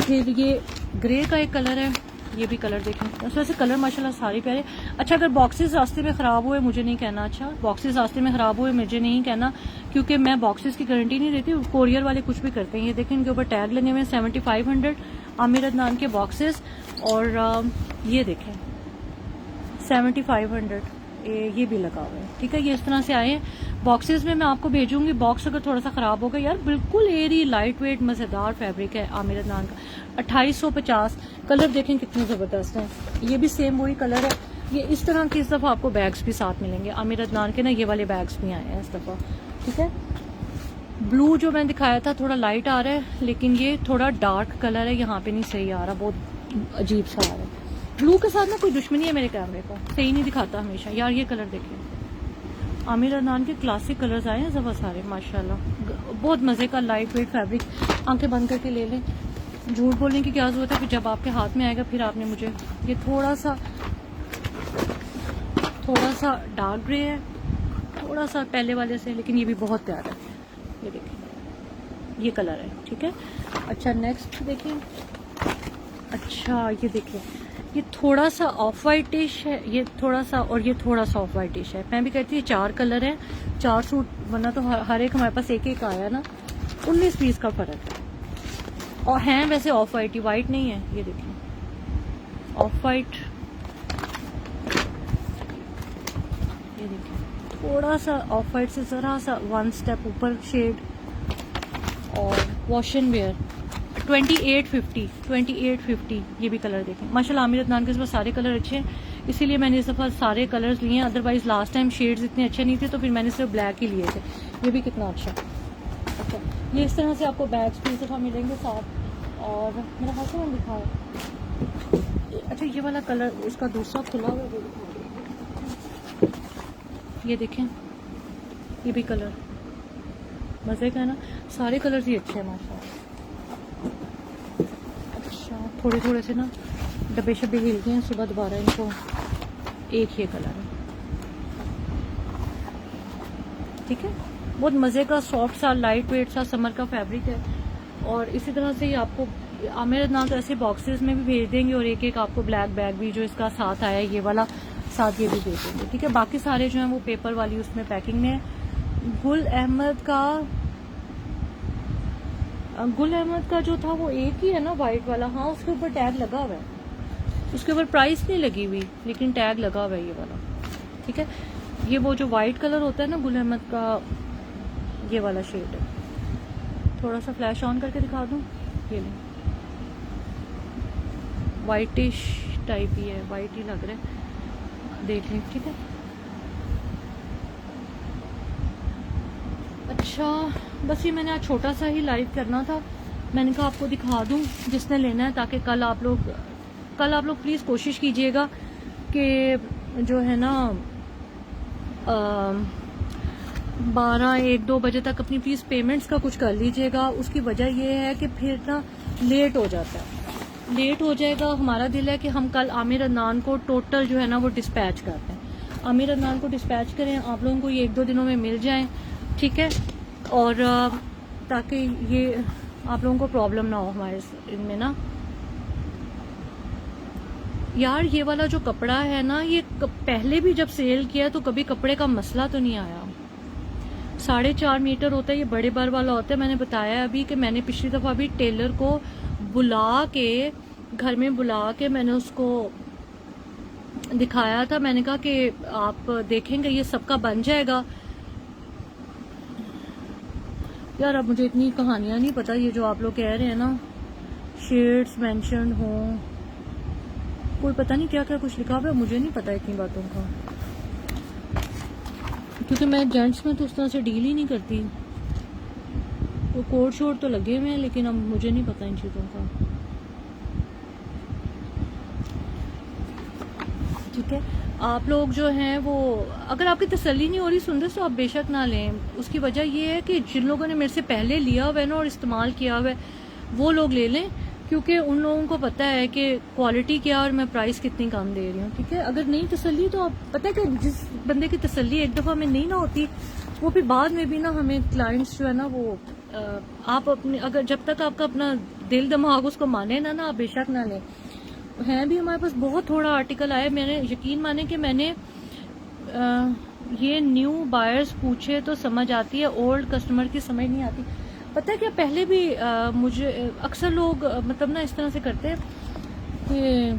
फिर ये ग्रे का एक कलर है, ये भी कलर देखें। वैसे कलर माशाल्लाह सारे प्यारे। अच्छा, अगर बॉक्सेस रास्ते में खराब हुए मुझे नहीं कहना। अच्छा, बॉक्सेस रास्ते में खराब हुए मुझे नहीं कहना, क्योंकि मैं बॉक्सेस की गारंटी नहीं देती, कोरियर वाले कुछ भी करते हैं। ये देखें, इनके ऊपर टैग लगे हुए हैं, 7500 आमिर अदनान के बॉक्सेस। और ये देखें, 7500 ये भी लगा हुआ है। ठीक है, ये इस तरह से आए हैं बॉक्सेस में। मैं आपको भेजूंगी, बॉक्स अगर थोड़ा सा ख़राब होगा यार, बिल्कुल एयरी लाइट वेट मज़ेदार फैब्रिक है आमिर अदनान का। 2850। कलर देखें कितने ज़बरदस्त हैं। ये भी सेम वही कलर है। ये इस तरह के इस दफ़ा आपको बैग्स भी साथ मिलेंगे आमिर अदनान के ना, ये वाले बैग्स भी आए हैं इस दफ़ा। ठीक है, ब्लू जो मैंने दिखाया था थोड़ा लाइट आ रहा है, लेकिन ये थोड़ा डार्क कलर है, यहाँ पे नहीं सही आ रहा, बहुत अजीब सा आ रहा है। ब्लू के साथ ना कोई दुश्मनी है मेरे कैमरे को, सही नहीं दिखाता हमेशा यार। ये कलर देखिए, आमिर अदनान के क्लासिक कलर्स आए हैं ज़बरदस्त सारे माशाल्लाह, बहुत मज़े का लाइट वेट फैब्रिक। आंखें बंद करके ले लें, झूठ बोलने की क्या ज़रूरत है, फिर जब आपके हाथ में आएगा फिर आपने मुझे। ये थोड़ा सा डार्क ग्रे है, थोड़ा सा पहले वाले से, लेकिन ये भी बहुत प्यारा है। ये देखिए, ये कलर है। ठीक है, अच्छा नेक्स्ट देखिए। अच्छा ये देखिए, ये थोड़ा सा ऑफ वाइटिश है, ये थोड़ा सा, और ये थोड़ा सा ऑफ वाइटिश है। मैं भी कहती हूँ 4 कलर है, 4 सूट, वरना तो हर एक हमारे पास एक एक आया ना। 19 पीस का फर्क है, और हैं वैसे ऑफ वाइट ही, वाइट नहीं है। ये देखिए ऑफ वाइट, ये देखिए थोड़ा सा ऑफ वाइट से जरा सा 1 स्टेप ऊपर शेड। और वॉश एंड वेयर 2850 ये भी कलर देखें माशाल्लाह। आमिर अदनान के पास सारे कलर अच्छे हैं, इसीलिए मैंने इस दफ़ा सारे कलर्स लिए हैं। अदरवाइज लास्ट टाइम शेड्स इतने अच्छे नहीं थे, तो फिर मैंने सिर्फ ब्लैक ही लिए थे। ये भी कितना अच्छा। अच्छा, ये इस तरह से आपको बैग्स भी इस दफ़ा मिलेंगे साथ। और मेरा हाथ में दिखाओ। अच्छा, ये वाला कलर इसका दूसरा खुला हुआ है, ये देखें, ये भी कलर मज़े का है ना। सारे कलर्स ही अच्छे हैं माशाल्लाह। अच्छा, थोड़े थोड़े से ना डब्बे शब्बे हिल गए हैं, सुबह दोबारा इनको एक ही कलर है। ठीक है, बहुत मज़े का सॉफ्ट सा लाइट वेट सा समर का फैब्रिक है। और इसी तरह से ही आपको आमिर अदनान तो ऐसे बॉक्सेस में भी भेज देंगे, और एक एक आपको ब्लैक बैग भी जो इसका साथ आया है, ये वाला साथ ये भी भेज देंगे। ठीक है, बाकी सारे जो हैं वो पेपर वाली उसमें पैकिंग में है। गुल अहमद का जो था वो एक ही है ना, वाइट वाला। हाँ, उसके ऊपर टैग लगा हुआ है, उसके ऊपर प्राइस नहीं लगी हुई, लेकिन टैग लगा हुआ है ये वाला। ठीक है, ये वो जो वाइट कलर होता है ना गुल अहमद का, ये वाला शेड है। थोड़ा सा फ्लैश ऑन करके दिखा दूं, ये ले, वाइटिश टाइप ही है, वाइट ही लग रहा है, देख लें। ठीक है, अच्छा बस ये मैंने आज छोटा सा ही लाइव करना था, मैंने कहा आपको दिखा दूं जिसने लेना है, ताकि कल आप लोग प्लीज़ कोशिश कीजिएगा कि जो है ना 12-1-2 बजे तक अपनी प्लीज़ पेमेंट्स का कुछ कर लीजिएगा। उसकी वजह ये है कि फिर ना लेट हो जाता है, लेट हो जाएगा। हमारा दिल है कि हम कल आमिर अदनान को टोटल जो है ना वो डिस्पैच करते हैं, आमिर अदनान को डिस्पैच करें, आप लोगों को ये 1-2 दिनों में मिल जाएं। ठीक है, और ताकि ये आप लोगों को प्रॉब्लम ना हो हमारे इनमें ना। यार ये वाला जो कपड़ा है ना, ये पहले भी जब सेल किया तो कभी कपड़े का मसला तो नहीं आया। 4.5 मीटर होता है, ये बड़े बार वाला होता है। मैंने बताया अभी कि मैंने पिछली दफ़ा भी टेलर को बुला के, घर में बुला के मैंने उसको दिखाया था। मैंने कहा कि आप देखेंगे ये सबका बन जाएगा। यार अब मुझे इतनी कहानियां नहीं पता, ये जो आप लोग कह रहे हैं ना शेड्स मेंशन हो, कोई पता नहीं क्या क्या कुछ लिखा हुआ है, मुझे नहीं पता इतनी बातों का, क्योंकि मैं जेंट्स में तो उस तरह से डील ही नहीं करती। वो कोट शोट तो लगे हुए हैं, लेकिन अब मुझे नहीं पता इन चीज़ों का। ठीक है, आप लोग जो हैं वो, अगर आपकी तसल्ली नहीं हो रही सुंदर, तो आप बेशक ना लें। उसकी वजह ये है कि जिन लोगों ने मेरे से पहले लिया हुआ है ना और इस्तेमाल किया हुआ है, वो लोग ले लें, क्योंकि उन लोगों को पता है कि क्वालिटी क्या और मैं प्राइस कितनी कम दे रही हूँ। ठीक है, अगर नहीं तसल्ली तो आप पता है कि जिस बंदे की तसल्ली एक दफ़ा में नहीं ना होती, वो फिर बाद में भी ना हमें क्लाइंट्स जो है ना वो आप अपने, अगर जब तक आपका अपना दिल दिमाग उसको माने ना आप बेशक ना लें। हैं भी हमारे पास बहुत थोड़ा आर्टिकल आया, मैंने यकीन माने कि मैंने ये न्यू बायर्स पूछे तो समझ आती है, ओल्ड कस्टमर की समझ नहीं आती। पता है क्या, पहले भी मुझे अक्सर लोग मतलब ना इस तरह से करते हैं कि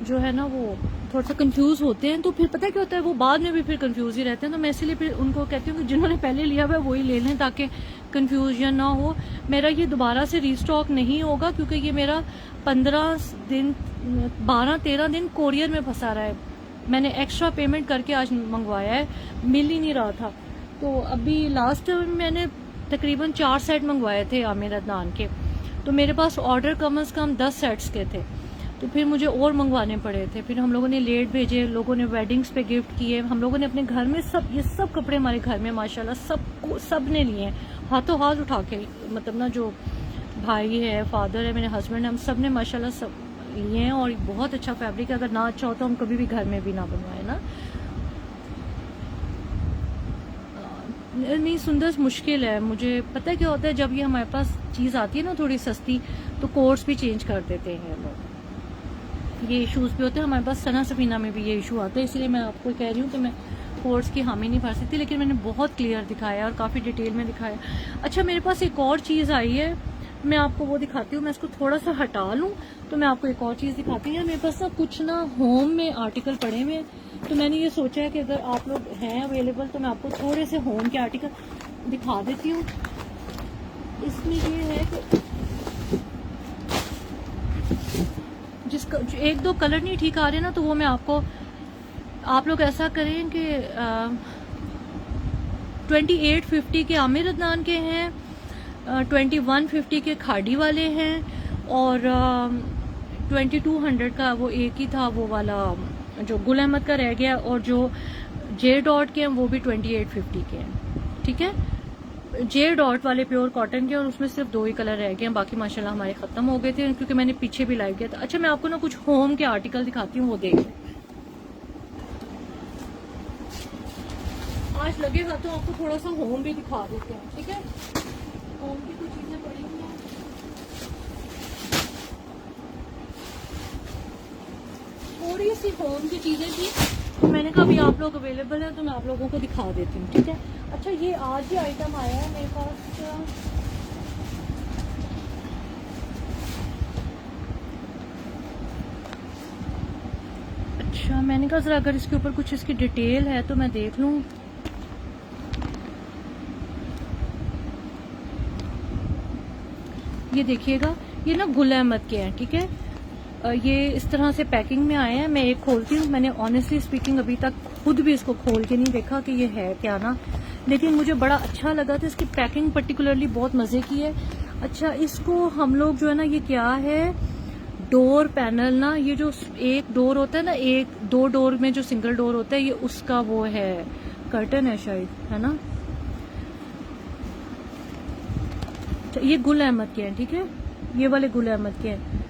जो है ना वो थोड़ा सा कंफ्यूज होते हैं, तो फिर पता है क्या होता है, वो बाद में भी फिर कंफ्यूज ही रहते हैं। तो मैं इसलिए फिर उनको कहती हूँ कि जिन्होंने पहले लिया हुआ है वही ले लें, ताकि कंफ्यूजन ना हो। मेरा ये दोबारा से रीस्टॉक नहीं होगा, क्योंकि ये मेरा 12-13 दिन कोरियर में फंसा रहा है। मैंने एक्स्ट्रा पेमेंट करके आज मंगवाया है, मिल ही नहीं रहा था। तो अभी लास्ट टाइम मैंने तकरीबन 4 सेट मंगवाए थे आमिर अदनान के, तो मेरे पास ऑर्डर कम से कम 10 सेट्स के थे, तो फिर मुझे और मंगवाने पड़े थे। फिर हम लोगों ने लेट भेजे, लोगों ने वेडिंग्स पे गिफ्ट किए, हम लोगों ने अपने घर में ये सब कपड़े हमारे घर में माशाल्लाह सब ने लिए हैं, हाथों हाथ उठा के, मतलब ना जो भाई है, फादर है, मेरे हस्बैंड है, हम सब ने माशाल्लाह सब लिए हैं। और बहुत अच्छा फैब्रिक है, अगर ना अच्छा हो तो हम कभी भी घर में भी ना बनवाए ना। नहीं, सुंदर मुश्किल है। मुझे पता है क्या होता है, जब ये हमारे पास चीज़ आती है ना थोड़ी सस्ती, तो कोर्स भी चेंज कर देते हैं लोग। ये इश्यूज भी होते हैं हमारे पास, सना सफीना में भी ये इशू आता है, इसलिए मैं आपको कह रही हूँ कि मैं कोर्स की हामी नहीं भर सकती, लेकिन मैंने बहुत क्लियर दिखाया और काफ़ी डिटेल में दिखाया। अच्छा, मेरे पास एक और चीज़ आई है, मैं आपको वो दिखाती हूँ। मैं इसको थोड़ा सा हटा लूँ तो मैं आपको एक और चीज़ दिखाती हूँ। मेरे पास ना कुछ ना होम में आर्टिकल पड़े हुए हैं, तो मैंने ये सोचा है कि अगर आप लोग हैं अवेलेबल तो मैं आपको थोड़े से होम के आर्टिकल दिखा देती हूँ। इसमें ये है कि जिसका एक दो कलर नहीं ठीक आ रहे ना, तो वो मैं आपको, आप लोग ऐसा करें कि 2850 के आमिर अदनान के हैं, 2150 के खाड़ी वाले हैं, और 2200 का वो एक ही था, वो वाला जो गुल अहमद का रह गया, और जो जे डॉट के हैं वो भी 2850 के हैं। ठीक है, जे डॉट वाले प्योर कॉटन के, और उसमें सिर्फ 2 ही कलर रह गए हैं, बाकी माशाल्लाह हमारे खत्म हो गए थे, क्योंकि मैंने पीछे भी लाइव किया था। अच्छा, मैं आपको ना कुछ होम के आर्टिकल दिखाती हूँ, वो देख लें। आज लगेगा तो आपको थोड़ा सा होम भी दिखा देते हैं। ठीक है, होम की कुछ चीजें पड़ी हुई हैं, थोड़ी सी होम की चीजें थी, तो मैंने कहा अभी आप लोग अवेलेबल हैं तो मैं आप लोगों को दिखा देती हूँ। ठीक है, अच्छा, ये आज ही आइटम आया है मेरे पास, अच्छा मैंने कहा जरा अगर इसके ऊपर कुछ इसकी डिटेल है तो मैं देख लूँ। ये देखिएगा, ये ना गुल अहमद के हैं। ठीक है, ये इस तरह से पैकिंग में आए हैं। मैं एक खोलती हूँ, मैंने ऑनेस्टली स्पीकिंग अभी तक खुद भी इसको खोल के नहीं देखा कि ये है क्या ना, लेकिन मुझे बड़ा अच्छा लगा था। इसकी पैकिंग पर्टिकुलरली बहुत मजे की है। अच्छा, इसको हम लोग जो है ना, ये क्या है, डोर पैनल ना, ये जो एक डोर होता है ना, एक दो डोर में जो सिंगल डोर होता है, ये उसका वो है, कर्टन है शायद, है ना। ये गुल अहमद के हैं। ठीक है, ये वाले गुल अहमद के हैं।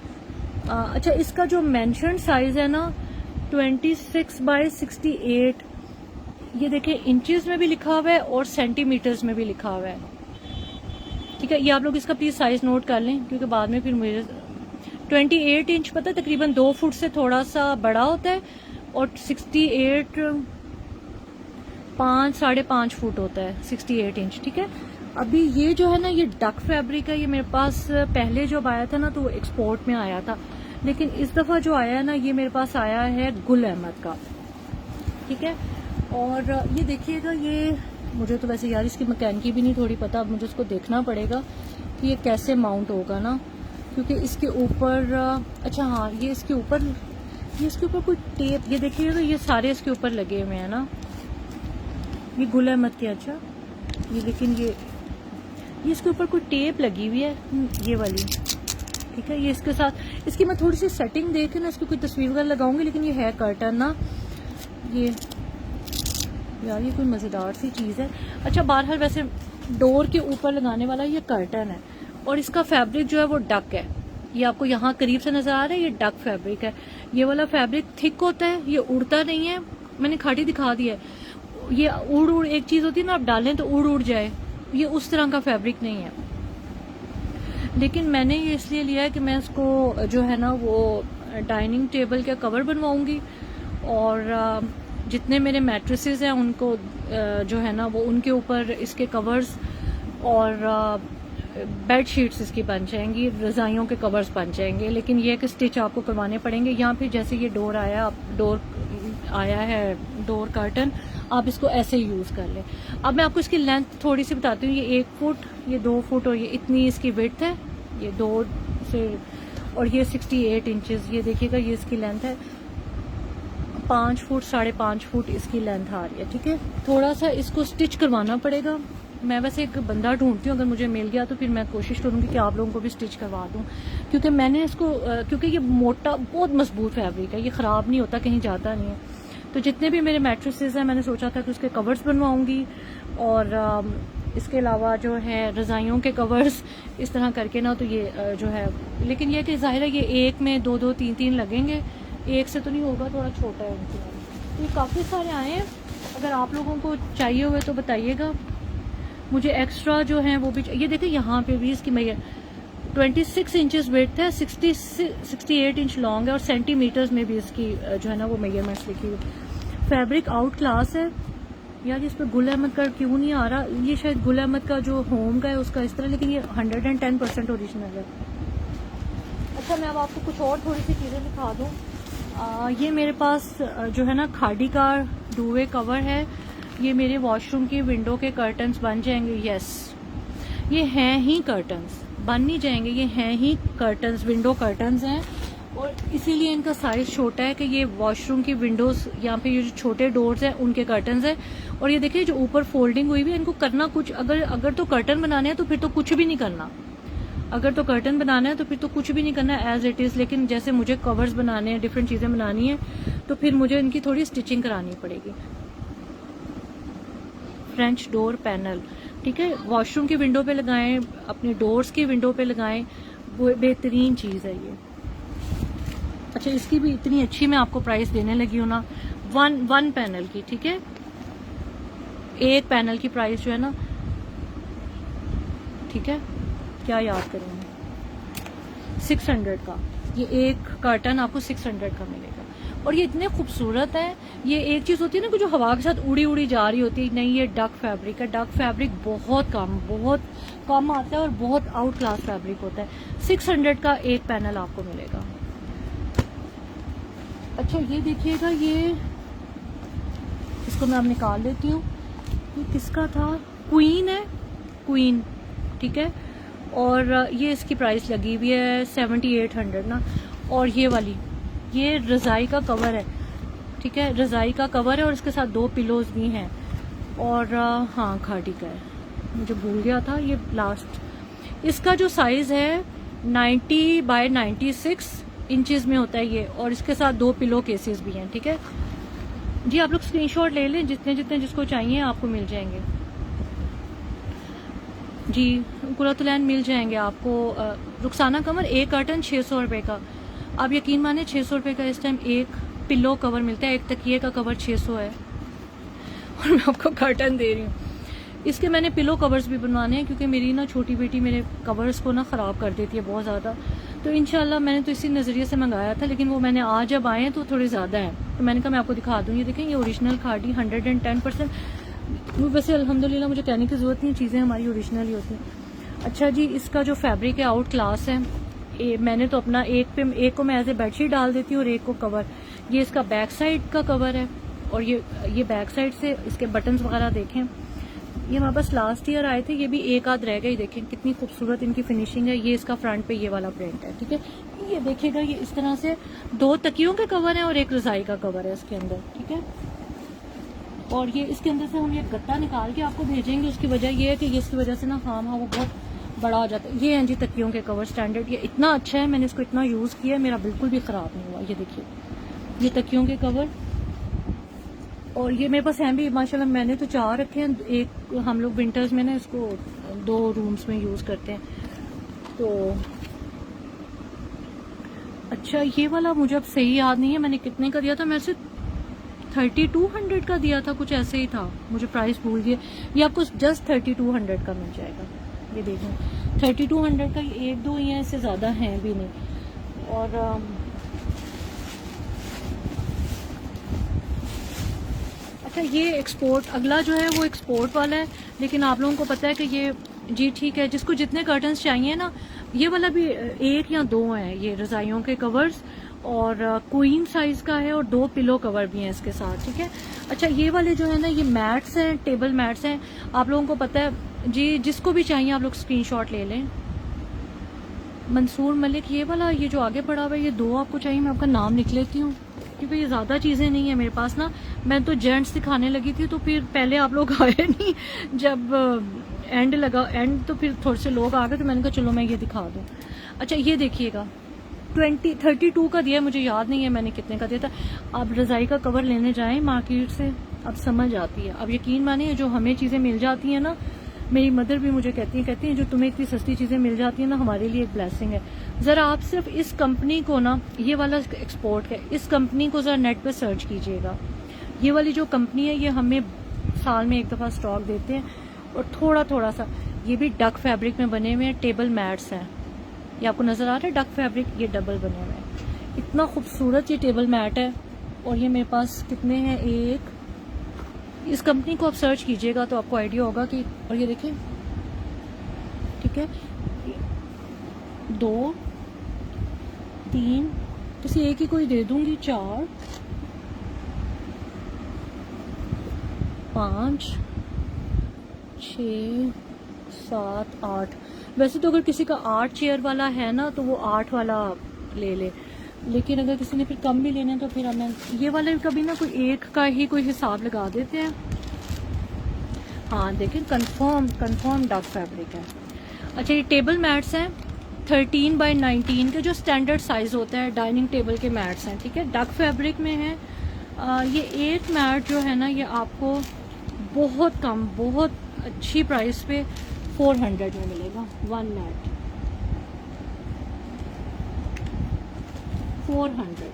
अच्छा, इसका जो मेंशन साइज है ना 26x68, ये देखिए इंचेस में भी लिखा हुआ है और सेंटीमीटर्स में भी लिखा हुआ है। ठीक है, ये आप लोग इसका प्लीज साइज नोट कर लें, क्योंकि बाद में फिर मुझे 28 इंच पता है, तकरीबन 2 फुट से थोड़ा सा बड़ा होता है, और 68 5-5.5 फुट होता है, 68 इंच। ठीक है, अभी ये जो है ना, ये डक फैब्रिक है। ये मेरे पास पहले जब आया था ना तो वो एक्सपोर्ट में आया था, लेकिन इस दफा जो आया है ना, ये मेरे पास आया है गुल अहमद का। ठीक है, और ये देखिएगा, ये मुझे तो वैसे यार इसकी मैकेनिकी भी नहीं थोड़ी पता, अब मुझे उसको देखना पड़ेगा कि ये कैसे माउंट होगा ना, क्योंकि इसके ऊपर, अच्छा हाँ, ये इसके ऊपर कोई टेप, ये देखिएगा, ये सारे इसके ऊपर लगे हुए हैं ना, ये गुल अहमद के। अच्छा, ये लेकिन ये इसके ऊपर कोई टेप लगी हुई है, ये वाली। ठीक है, ये इसके साथ, इसकी मैं थोड़ी सी सेटिंग देख के ना इसकी कोई तस्वीर वगैरह लगाऊंगी, लेकिन ये है कर्टन ना, ये यार ये कोई मजेदार सी चीज है। अच्छा, बहरहाल वैसे डोर के ऊपर लगाने वाला ये कर्टन है, और इसका फैब्रिक जो है वो डक है। ये आपको यहाँ करीब से नजर आ रहा है, ये डक फैब्रिक है। ये वाला फैब्रिक थिक होता है, ये उड़ता नहीं है, मैंने खाटी दिखा दी है। ये उड़ एक चीज होती है ना, आप डालें तो उड़ जाए, ये उस तरह का फैब्रिक नहीं है। लेकिन मैंने ये इसलिए लिया है कि मैं इसको जो है ना वो डाइनिंग टेबल का कवर बनवाऊंगी, और जितने मेरे मैट्रेसेस हैं उनको जो है ना वो उनके ऊपर इसके कवर्स और बेड शीट्स इसकी बन जाएंगी, रजाइयों के कवर्स बन जाएंगे, लेकिन ये कि स्टिच आपको करवाने पड़ेंगे। यहाँ पे जैसे ये डोर आया है डोर कर्टन, आप इसको ऐसे यूज़ कर लें। अब मैं आपको इसकी लेंथ थोड़ी सी बताती हूँ। ये 1 फुट, ये 2 फुट और ये इतनी इसकी विड्थ है, ये 2 से, और ये 68 इंचेस। ये देखिएगा ये इसकी लेंथ है, 5 फुट 5.5 फुट इसकी लेंथ आ रही है, ठीक है। थोड़ा सा इसको स्टिच करवाना पड़ेगा। मैं वैसे एक बंदा ढूंढती हूँ, अगर मुझे मिल गया तो फिर मैं कोशिश करूँगी कि आप लोगों को भी स्टिच करवा दूँ, क्योंकि मैंने इसको क्योंकि ये मोटा बहुत मजबूत फैब्रिक है, ये ख़राब नहीं होता, कहीं जाता नहीं है। तो जितने भी मेरे मैट्रेसेस हैं मैंने सोचा था कि उसके कवर्स बनवाऊँगी, और इसके अलावा जो है रज़ाइयों के कवर्स इस तरह करके ना, तो ये जो है, लेकिन ये कि ज़ाहिर है ये एक में 2-2 3-3 लगेंगे, एक से तो नहीं होगा, थोड़ा छोटा है उनके। ये काफ़ी सारे आए हैं, अगर आप लोगों को चाहिए हुए तो बताइएगा मुझे। एक्स्ट्रा जो है वो भी, ये देखें यहाँ पे भी इसकी मैयर 26 इंचेस वेट है, 68 इंच लॉन्ग है, और सेंटीमीटर्स में भी इसकी जो है ना वो मेजरमेंट्स लिखी हुई। फैब्रिक आउट क्लास है यार। इस पर गुल अहमद का क्यों नहीं आ रहा, ये शायद गुल अहमद का जो होम का है उसका इस तरह, लेकिन ये 110% ओरिजिनल है। अच्छा, मैं अब आपको कुछ और थोड़ी सी चीज़ें दिखा दूँ। ये मेरे पास जो है ना खाड़ी का डुवे कवर है। ये मेरे वॉशरूम की विंडो के कर्टन्स बन जाएंगे। यस, ये हैं ही कर्टन्स, बन नहीं जाएंगे, ये हैं ही कर्टन्स, विंडो कर्टन्स हैं, और इसीलिए इनका साइज छोटा है कि ये वॉशरूम की विंडोज, यहाँ पे ये जो छोटे डोर्स हैं उनके कर्टन्स हैं। और ये देखिए जो ऊपर फोल्डिंग हुई हुई है, इनको करना कुछ, अगर तो कर्टन बनाने हैं तो फिर तो कुछ भी नहीं करना, अगर तो कर्टन बनाना है तो फिर तो कुछ भी नहीं करना एज इट इज़। लेकिन जैसे मुझे कवर्स बनाने हैं, डिफरेंट चीज़ें बनानी है, तो फिर मुझे इनकी थोड़ी स्टिचिंग करानी पड़ेगी। फ्रेंच डोर पैनल, ठीक है, वॉशरूम की विंडो पे लगाएं, अपने डोर्स की विंडो पे लगाएं, वो बेहतरीन चीज़ है ये। अच्छा, इसकी भी इतनी अच्छी मैं आपको प्राइस देने लगी हूँ ना, वन पैनल की, ठीक है, एक पैनल की प्राइस जो है ना, ठीक है, क्या याद करेंगे, 600 का। ये एक कर्टन आपको 600 का मिलेगा, और ये इतने खूबसूरत है। ये एक चीज़ होती है ना कि जो हवा के साथ उड़ी उड़ी जा रही होती है, नहीं, ये डक फैब्रिक है। डक फैब्रिक बहुत कम आता है और बहुत आउट क्लास फैब्रिक होता है। 600 का एक पैनल आपको मिलेगा। अच्छा, ये देखिएगा, ये इसको मैं अब निकाल लेती हूँ। ये किसका था, क्वीन है, क्वीन, ठीक है, और ये इसकी प्राइस लगी हुई है 7800 ना। और ये वाली, ये रज़ाई का कवर है, ठीक है, रज़ाई का कवर है, और इसके साथ 2 पिलोज भी हैं, और हाँ खाड़ी का है, मुझे भूल गया था ये लास्ट। इसका जो साइज़ है 90 बाय 96 इंचेस में होता है ये, और इसके साथ 2 पिलो केसेस भी हैं, ठीक है जी। आप लोग स्क्रीनशॉट ले लें, जितने जिसको चाहिए आपको मिल जाएंगे जी। कुरातुलैन मिल जाएंगे आपको। रुखसाना कमर एक कर्टन 600 रुपये का, आप यकीन माने 600 रुपये का इस टाइम एक पिलो कवर मिलता है। एक तकिए का कवर 600 है, और मैं आपको कर्टन दे रही हूँ। इसके मैंने पिलो कवर्स भी बनवाने हैं, क्योंकि मेरी ना छोटी बेटी मेरे कवर्स को ना ख़राब कर देती है बहुत ज़्यादा। तो इंशाल्लाह मैंने तो इसी नज़रिए से मंगाया था, लेकिन वो मैंने आज जब आए हैं तो थोड़े ज़्यादा हैं, तो मैंने कहा मैं आपको दिखा दूँ। ये देखें, ये ओरिजिनल खाड़ी 110%। वैसे अल्हम्दुलिल्लाह मुझे कहने की ज़रूरत नहीं, चीज़ें हमारी ओरिजिनल ही होती हैं। अच्छा जी, इसका जो फैब्रिक है आउट क्लास है। मैंने तो अपना एक को मैं एज ए बेडशीट डाल देती हूँ और एक को कवर। ये इसका बैक साइड का कवर है, और ये बैक साइड से इसके बटन्स वगैरह देखें। ये हमारे पास लास्ट ईयर आए थे, ये भी एक आध रह गए। देखें कितनी खूबसूरत इनकी फिनिशिंग है। ये इसका फ्रंट पे ये वाला प्रिंट है, ठीक है। ये देखिएगा, ये इस तरह से 2 तकियों के कवर है और एक रजाई का कवर है इसके अंदर, ठीक है। और ये इसके अंदर से हम ये गत्ता निकाल के आपको भेजेंगे। उसकी वजह ये है कि ये इसकी वजह से ना हाँ वो बहुत बड़ा हो जाता है। ये हैं जी तकियों के कवर स्टैंडर्ड, ये इतना अच्छा है, मैंने इसको इतना यूज़ किया है, मेरा बिल्कुल भी ख़राब नहीं हुआ। ये देखिए, ये तकियों के कवर, और ये मेरे पास हैं भी माशाल्लाह। मैंने तो 4 रखे हैं, एक हम लोग विंटर्स में ना इसको 2 रूम्स में यूज़ करते हैं। तो अच्छा, ये वाला मुझे अब सही याद नहीं है मैंने कितने का दिया था। मैं सिर्फ 3200 का दिया था, कुछ ऐसे ही था, मुझे प्राइस भूल गया। ये आपको जस्ट 3200 का मिल जाएगा। ये देखें, 3200 का, 1-2 ही है, इससे ज़्यादा हैं भी नहीं। और अच्छा, ये एक्सपोर्ट, अगला जो है वो एक्सपोर्ट वाला है, लेकिन आप लोगों को पता है कि ये जी ठीक है, जिसको जितने कर्टन्स चाहिए ना, ये वाला भी एक या दो हैं ये रजाइयों के कवर्स, और क्वीन साइज का है, और 2 पिलो कवर भी हैं इसके साथ, ठीक है। अच्छा ये वाले जो है ना, ये मैट्स हैं, टेबल मैट्स हैं, आप लोगों को पता है जी, जिसको भी चाहिए आप लोग स्क्रीनशॉट ले लें। मंसूर मलिक, ये वाला, ये जो आगे पड़ा हुआ है, ये 2 आपको चाहिए, मैं आपका नाम लिख लेती हूँ क्योंकि ये ज़्यादा चीज़ें नहीं है मेरे पास ना। मैं तो जेंट्स दिखाने लगी थी, तो फिर पहले आप लोग आए नहीं, जब एंड लगा एंड तो फिर थोड़े से लोग आ गए, तो मैंने कहा चलो मैं ये दिखा दूँ। अच्छा ये देखिएगा, 32 का दिया है, मुझे याद नहीं है मैंने कितने का दिया था। आप रज़ाई का कवर लेने जाएं मार्केट से, अब समझ आती है। अब यकीन मानिए, जो हमें चीज़ें मिल जाती हैं ना, मेरी मदर भी मुझे कहती हैं जो तुम्हें इतनी सस्ती चीज़ें मिल जाती हैं ना, हमारे लिए एक ब्लेसिंग है। ज़रा आप सिर्फ इस कंपनी को ना, ये वाला एक्सपोर्ट है, इस कंपनी को ज़रा नेट पे सर्च कीजिएगा। ये वाली जो कंपनी है, ये हमें साल में एक दफ़ा स्टॉक देते हैं, और थोड़ा थोड़ा सा। ये भी डक फैब्रिक में बने हुए हैं, टेबल मैट्स हैं, ये आपको नज़र आ रहा है डक फैब्रिक, ये डबल बने हुए हैं। इतना खूबसूरत ये टेबल मैट है, और ये मेरे पास कितने हैं, एक, इस कंपनी को आप सर्च कीजिएगा तो आपको आइडिया होगा कि, और ये देखिए, ठीक है, 2 3, किसी एक ही कोई दे दूंगी, 4 5 6 7 8। वैसे तो अगर किसी का 8 चेयर वाला है ना, तो वो 8 वाला ले ले, लेकिन अगर किसी ने फिर कम भी लेना है तो फिर हमें ये वाले कभी ना कोई एक का ही कोई हिसाब लगा देते हैं। हाँ देखिए, कंफर्म डक फैब्रिक है। अच्छा ये टेबल मैट्स हैं, 13 बाय 19 के जो स्टैंडर्ड साइज होता है, डाइनिंग टेबल के मैट्स हैं, ठीक है, डक फैब्रिक में है। ये एक मैट जो है ना, ये आपको बहुत कम, बहुत अच्छी प्राइस पे 400 में मिलेगा, 1 मैट 400,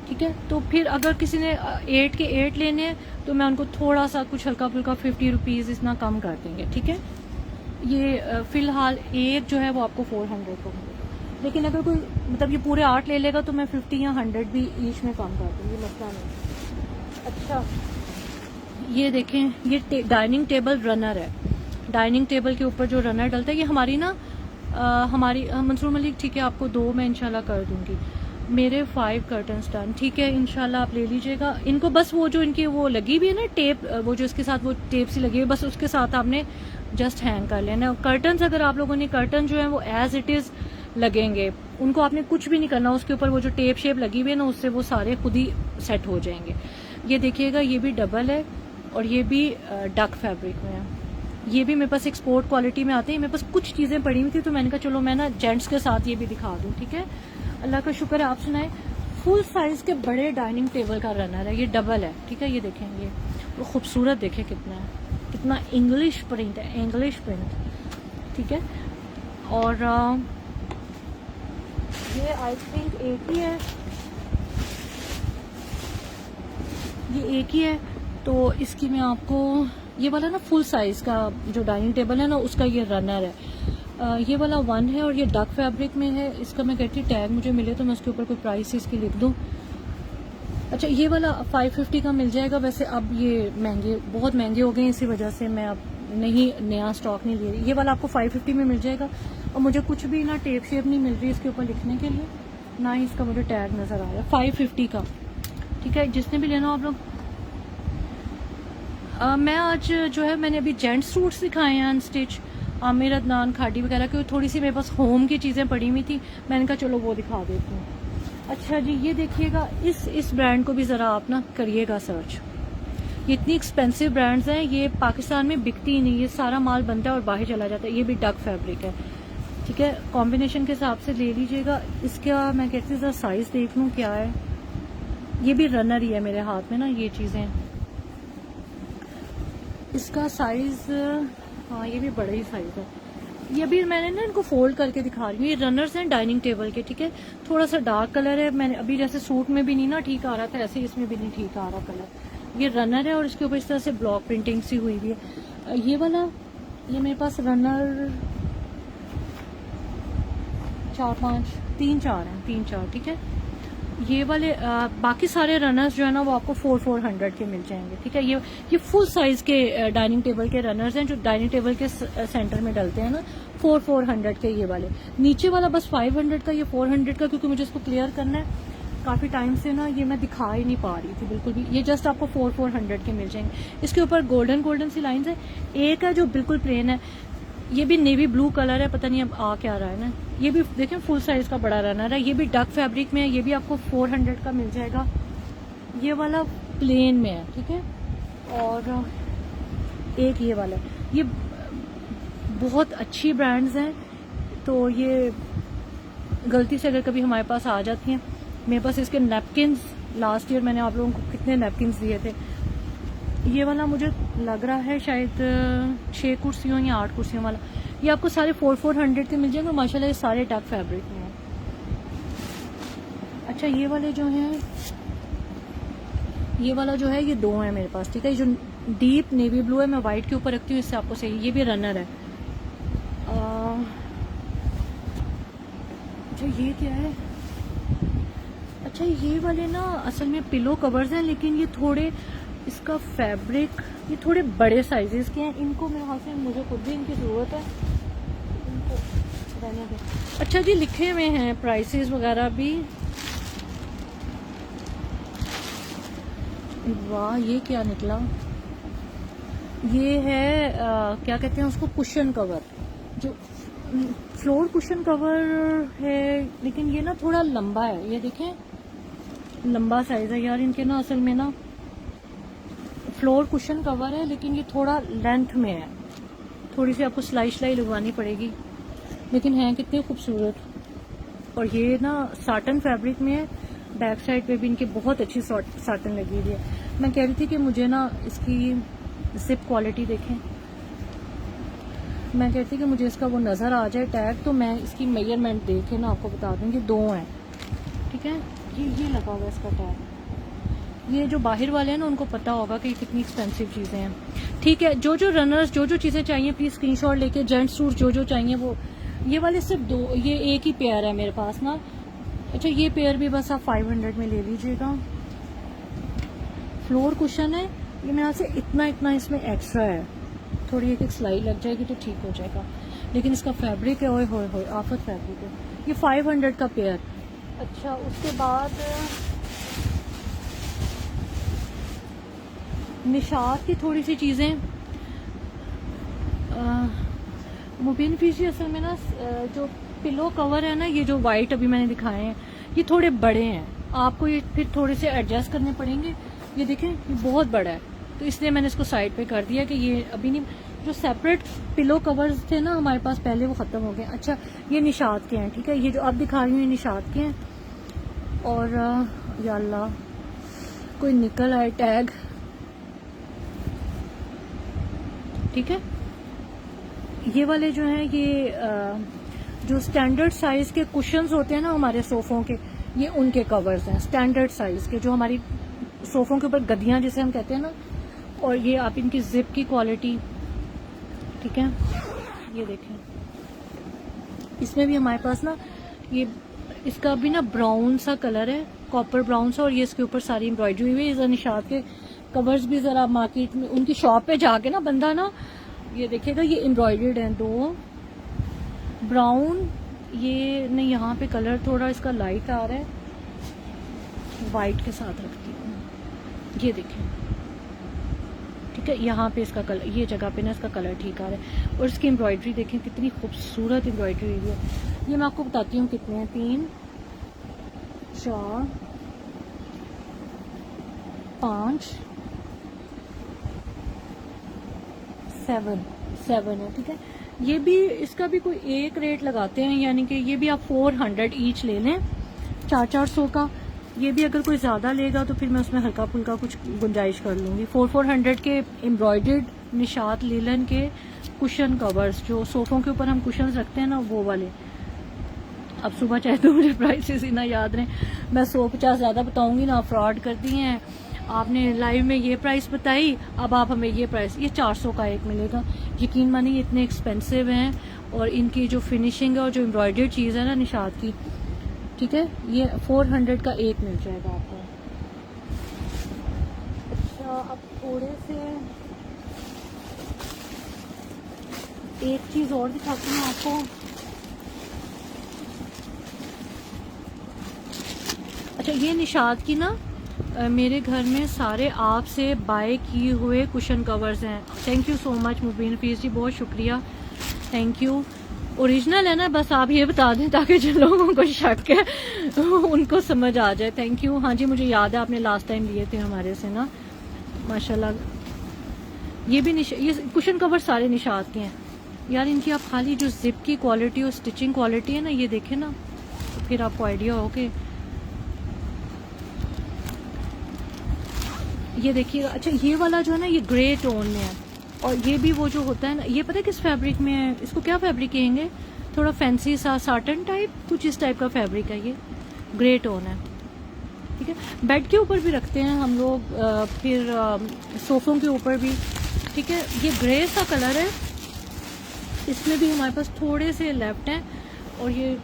ठीक है। तो फिर अगर किसी ने 8 के 8 लेने हैं, तो मैं उनको थोड़ा सा कुछ हल्का फुल्का 50 रुपीज़ इतना कम कर देंगे, ठीक है। ये फ़िलहाल एक जो है वो आपको 400 को मिलेगा, लेकिन अगर कोई मतलब ये पूरे 8 ले लेगा तो मैं 50 या 100 भी ईच में कम कर दूँगी, मसला नहीं। अच्छा ये देखें, ये डाइनिंग टेबल रनर है, डाइनिंग टेबल के ऊपर जो रनर डलता है, ये हमारी ना हमारी मंसूर मलिक, ठीक है, आपको 2 मैं इंशाल्लाह कर दूंगी। मेरे 5 कर्टन्स डन, ठीक है, इंशाल्लाह आप ले लीजिएगा इनको। बस वो जो इनकी वो लगी हुई है ना टेप, वो जो इसके साथ वो टेप सी लगी हुई है, बस उसके साथ आपने जस्ट हैंग कर लेना। कर्टन्स अगर आप लोगों ने, कर्टन जो है वो एज इट इज़ लगेंगे, उनको आपने कुछ भी नहीं करना, उसके ऊपर वो जो टेप शेप लगी हुई है ना, उससे वो सारे खुद ही सेट हो जाएंगे। ये देखिएगा, ये भी डबल है, और ये भी डक फैब्रिक में है। ये भी मेरे पास एक्सपोर्ट क्वालिटी में आते हैं। मेरे पास कुछ चीज़ें पड़ी हुई थी, तो मैंने कहा चलो मैं ना जेंट्स के साथ ये भी दिखा दूँ, ठीक है। अल्लाह का शुक्र है, आप सुनाए। फुल साइज के बड़े डाइनिंग टेबल का रनर है, ये डबल है, ठीक है। ये देखें, ये वो खूबसूरत देखें कितना है, कितना इंग्लिश प्रिंट है, इंग्लिश प्रिंट, ठीक है। और ये आई थिंक एक ही है, ये एक ही है। तो इसकी मैं आपको, ये वाला ना फुल साइज का जो डाइनिंग टेबल है ना, उसका ये रनर है। ये वाला 1 है, और ये डक फैब्रिक में है। इसका मैं कहती टैग मुझे मिले तो मैं उसके ऊपर कोई प्राइस इसकी लिख दूँ। अच्छा ये वाला 550 का मिल जाएगा। वैसे अब ये महंगे, बहुत महंगे हो गए, इसी वजह से मैं अब नहीं, नया स्टॉक नहीं ले रही। ये वाला आपको 550 में मिल जाएगा, और मुझे कुछ भी ना टेप शेप नहीं मिल रही इसके ऊपर लिखने के लिए, ना ही इसका मुझे टैग नज़र आ रहा है। 550 का, ठीक है। जिसने भी लेना हो आप लोग। मैं आज जो है, मैंने अभी जेंट्स सूट्स दिखाए हैं अनस्टिच, आमिर अदनान खाड़ी वगैरह, क्योंकि थोड़ी सी मेरे पास होम की चीज़ें पड़ी हुई थी, मैंने कहा चलो वो दिखा देती हूँ। अच्छा जी, ये देखिएगा, इस ब्रांड को भी ज़रा आप ना करिएगा सर्च। ये इतनी एक्सपेंसिव ब्रांड्स हैं, ये पाकिस्तान में बिकती ही नहीं, ये सारा माल बनता है और बाहर चला जाता है। ये भी डक फैब्रिक है, ठीक है, कॉम्बिनेशन के हिसाब से ले लीजिएगा। इसका मैं कहती हूँ ज़रा साइज़ देख लूँ क्या है। ये भी रनर ही है मेरे हाथ में ना, ये चीज़ें, इसका साइज़, हाँ ये भी बड़ा ही साइज़ है। ये अभी मैंने ना इनको फोल्ड करके दिखा रही हूँ। ये रनर्स हैं डाइनिंग टेबल के, ठीक है। थोड़ा सा डार्क कलर है, मैंने अभी जैसे सूट में भी नहीं ना ठीक आ रहा था, ऐसे इसमें भी नहीं ठीक आ रहा कलर। ये रनर है, और इसके ऊपर इस तरह से ब्लॉक प्रिंटिंग सी हुई हुई है। ये वाला, ये मेरे पास रनर 4 5 3 4 हैं, 3 4, ठीक है। ये वाले बाकी सारे रनर्स जो है ना वो आपको 400 के मिल जाएंगे, ठीक है। ये फुल साइज के डाइनिंग टेबल के रनर्स हैं जो डाइनिंग टेबल के सेंटर में डलते हैं ना, 400 के ये वाले। नीचे वाला बस 500 का, ये 400 का, क्योंकि मुझे इसको क्लियर करना है काफ़ी टाइम से ना, ये मैं दिखा ही नहीं पा रही थी बिल्कुल भी। ये जस्ट आपको 400 के मिल जाएंगे। इसके ऊपर गोल्डन सी लाइंस है। एक है जो बिल्कुल प्लेन है, ये भी नेवी ब्लू कलर है, पता नहीं अब आ क्या रहा है ना। ये भी देखें फुल साइज का बड़ा रनर है, ये भी डक फैब्रिक में है, ये भी आपको 400 का मिल जाएगा। ये वाला प्लेन में है, ठीक है। और एक ये वाला, ये बहुत अच्छी ब्रांड्स हैं, तो ये गलती से अगर कभी हमारे पास आ जाती हैं। मेरे पास इसके नैपकिन्स, लास्ट ईयर मैंने आप लोगों को कितने नैपकिन्स दिए थे। ये वाला मुझे लग रहा है शायद 6 कुर्सियों या 8 कुर्सियों वाला, ये आपको सारे 400 के मिल जाएंगे। माशाल्लाह ये सारे टक फैब्रिक में हैं। अच्छा ये वाले जो हैं, ये वाला जो है ये 2 है मेरे पास, ठीक है। ये जो डीप नेवी ब्लू है मैं वाइट के ऊपर रखती हूँ, इससे आपको सही। ये भी रनर है। अच्छा ये क्या है, अच्छा ये वाले ना असल में पिलो कवर्स हैं, लेकिन ये थोड़े, इसका फैब्रिक ये थोड़े बड़े साइजेस के हैं। इनको मेरे ख्याल से मुझे खुद भी इनकी ज़रूरत है, इनको रहने दें। अच्छा जी लिखे हुए हैं प्राइसेस वगैरह भी। वाह ये क्या निकला, ये है क्या कहते हैं उसको, कुशन कवर, जो फ्लोर कुशन कवर है, लेकिन ये ना थोड़ा लंबा है। ये देखें लंबा साइज है यार इनके ना, असल में ना फ्लोर कुशन कवर है, लेकिन ये थोड़ा लेंथ में है, थोड़ी सी आपको सिलाई लगवानी पड़ेगी, लेकिन हैं कितने खूबसूरत। और ये ना साटन फैब्रिक में है, बैक साइड पे भी इनकी बहुत अच्छी साटन लगी हुई है। मैं कह रही थी कि मुझे ना इसकी जिप क्वालिटी देखें, मैं कहती कि मुझे इसका वो नज़र आ जाए टैग, तो मैं इसकी मेजरमेंट देख के ना आपको बता दूँगी। 2 हैं, ठीक है। ये लगा हुआ है इसका टैग। ये जो बाहर वाले हैं ना उनको पता होगा कि कितनी एक्सपेंसिव चीज़ें हैं, ठीक है। जो रनर्स जो चीज़ें चाहिए प्लीज़ स्क्रीनशॉट लेके, जेंट सूट जो चाहिए वो, ये वाले सिर्फ 2, ये एक ही पेयर है मेरे पास ना। अच्छा ये पेयर भी बस आप 500 में ले लीजिएगा। फ्लोर कुशन है, ये मेरे से इतना इसमें एक्स्ट्रा है, थोड़ी एक सिलाई लग जाएगी तो ठीक हो जाएगा, लेकिन इसका फैब्रिक है ओए होए होए आफत फैब्रिक है। ये 500 का पेयर। अच्छा उसके बाद निशात की थोड़ी सी चीज़ें, मुबीन फीसी असल में ना जो पिलो कवर है ना, ये जो वाइट अभी मैंने दिखाए हैं ये थोड़े बड़े हैं, आपको ये फिर थोड़े से एडजस्ट करने पड़ेंगे। ये देखें ये बहुत बड़ा है, तो इसलिए मैंने इसको साइड पे कर दिया कि ये अभी नहीं। जो सेपरेट पिलो कवर्स थे ना हमारे पास पहले वो ख़त्म हो गए। अच्छा ये निशात के हैं, ठीक है। ये जो अब दिखा रही हूँ ये निशात के हैं। और या अल्लाह कोई निकल आए टैग, ठीक है। ये वाले जो हैं ये जो स्टैंडर्ड साइज के कुशन्स होते हैं ना हमारे सोफों के, ये उनके कवर्स हैं स्टैंडर्ड साइज के, जो हमारी सोफों के ऊपर गद्दियां जिसे हम कहते हैं ना। और ये आप इनकी जिप की क्वालिटी, ठीक है। ये देखें इसमें भी हमारे पास ना ये, इसका भी ना ब्राउन सा कलर है, कॉपर ब्राउन सा, और ये इसके ऊपर सारी एम्ब्रॉयडरी हुई है। निशात के कवर्स भी जरा मार्केट में उनकी शॉप पे जाके ना बंदा ना ये देखेगा, ये एम्ब्रॉयडर्ड हैं 2 ब्राउन। ये नहीं, यहाँ पे कलर थोड़ा इसका लाइट आ रहा है, वाइट के साथ रखती हूँ। ये देखें, ठीक है। यहाँ पे इसका कलर, ये जगह पे ना इसका कलर ठीक आ रहा है। और इसकी एम्ब्रॉयडरी देखें कितनी खूबसूरत एम्ब्रॉयडरी हुई है। ये मैं आपको बताती हूँ कितने हैं, 3 4 5 7 है, ठीक है। ये भी, इसका भी कोई एक रेट लगाते हैं, यानी कि ये भी आप 400 ईच ले लें, 400 का। ये भी अगर कोई ज़्यादा लेगा तो फिर मैं उसमें हल्का फुल्का कुछ गुंजाइश कर लूँगी। 400 के एम्ब्रॉयडर्ड निशात लीलन के कुशन कवर्स, जो सोफ़ों के ऊपर हम कुशन रखते हैं ना वो वाले। अब सुबह चाहे तो मुझे प्राइसेस ही ना याद रहे, मैं 150 ज़्यादा बताऊँगी ना, फ्रॉड कर दी हैं आपने। लाइव में ये प्राइस बताई, अब आप हमें ये प्राइस, ये 400 का एक मिलेगा। यकीन मानिए इतने एक्सपेंसिव हैं, और इनकी जो फिनिशिंग है और जो एम्ब्रॉयडर्ड चीज़ है ना निशात की, ठीक है, ये 400 का एक मिल जाएगा आपको। अच्छा, अब थोड़े से एक चीज़ और दिखाती हूँ आपको। अच्छा, ये निशात की ना मेरे घर में सारे आपसे बाय किए हुए कुशन कवर्स हैं। Thank you so much Mubeen फीस जी, बहुत शुक्रिया, थैंक यू। ओरिजिनल है ना, बस आप ये बता दें ताकि जिन लोगों को शक है उनको समझ आ जाए। Thank you. हाँ जी, मुझे याद है आपने लास्ट टाइम लिए थे हमारे से ना, माशाल्लाह। ये भी ये कुशन कवर सारे निशात के हैं यार। इनकी आप खाली जो जिप की क्वालिटी और स्टिचिंग क्वालिटी है ना, ये देखें ना, तो फिर आपको आइडिया हो कि ये देखिएगा। अच्छा, ये वाला जो है ना, ये ग्रे टोन में है, और ये भी वो जो होता है ना, ये पता है किस फैब्रिक में है? इसको क्या फैब्रिक कहेंगे? थोड़ा फैंसी सा साटन टाइप, कुछ इस टाइप का फैब्रिक है। ये ग्रे टोन है, ठीक है। बेड के ऊपर भी रखते हैं हम लोग, फिर सोफ़ों के ऊपर भी, ठीक है। ये ग्रे सा कलर है, इसमें भी हमारे पास थोड़े से लेफ्ट हैं, और ये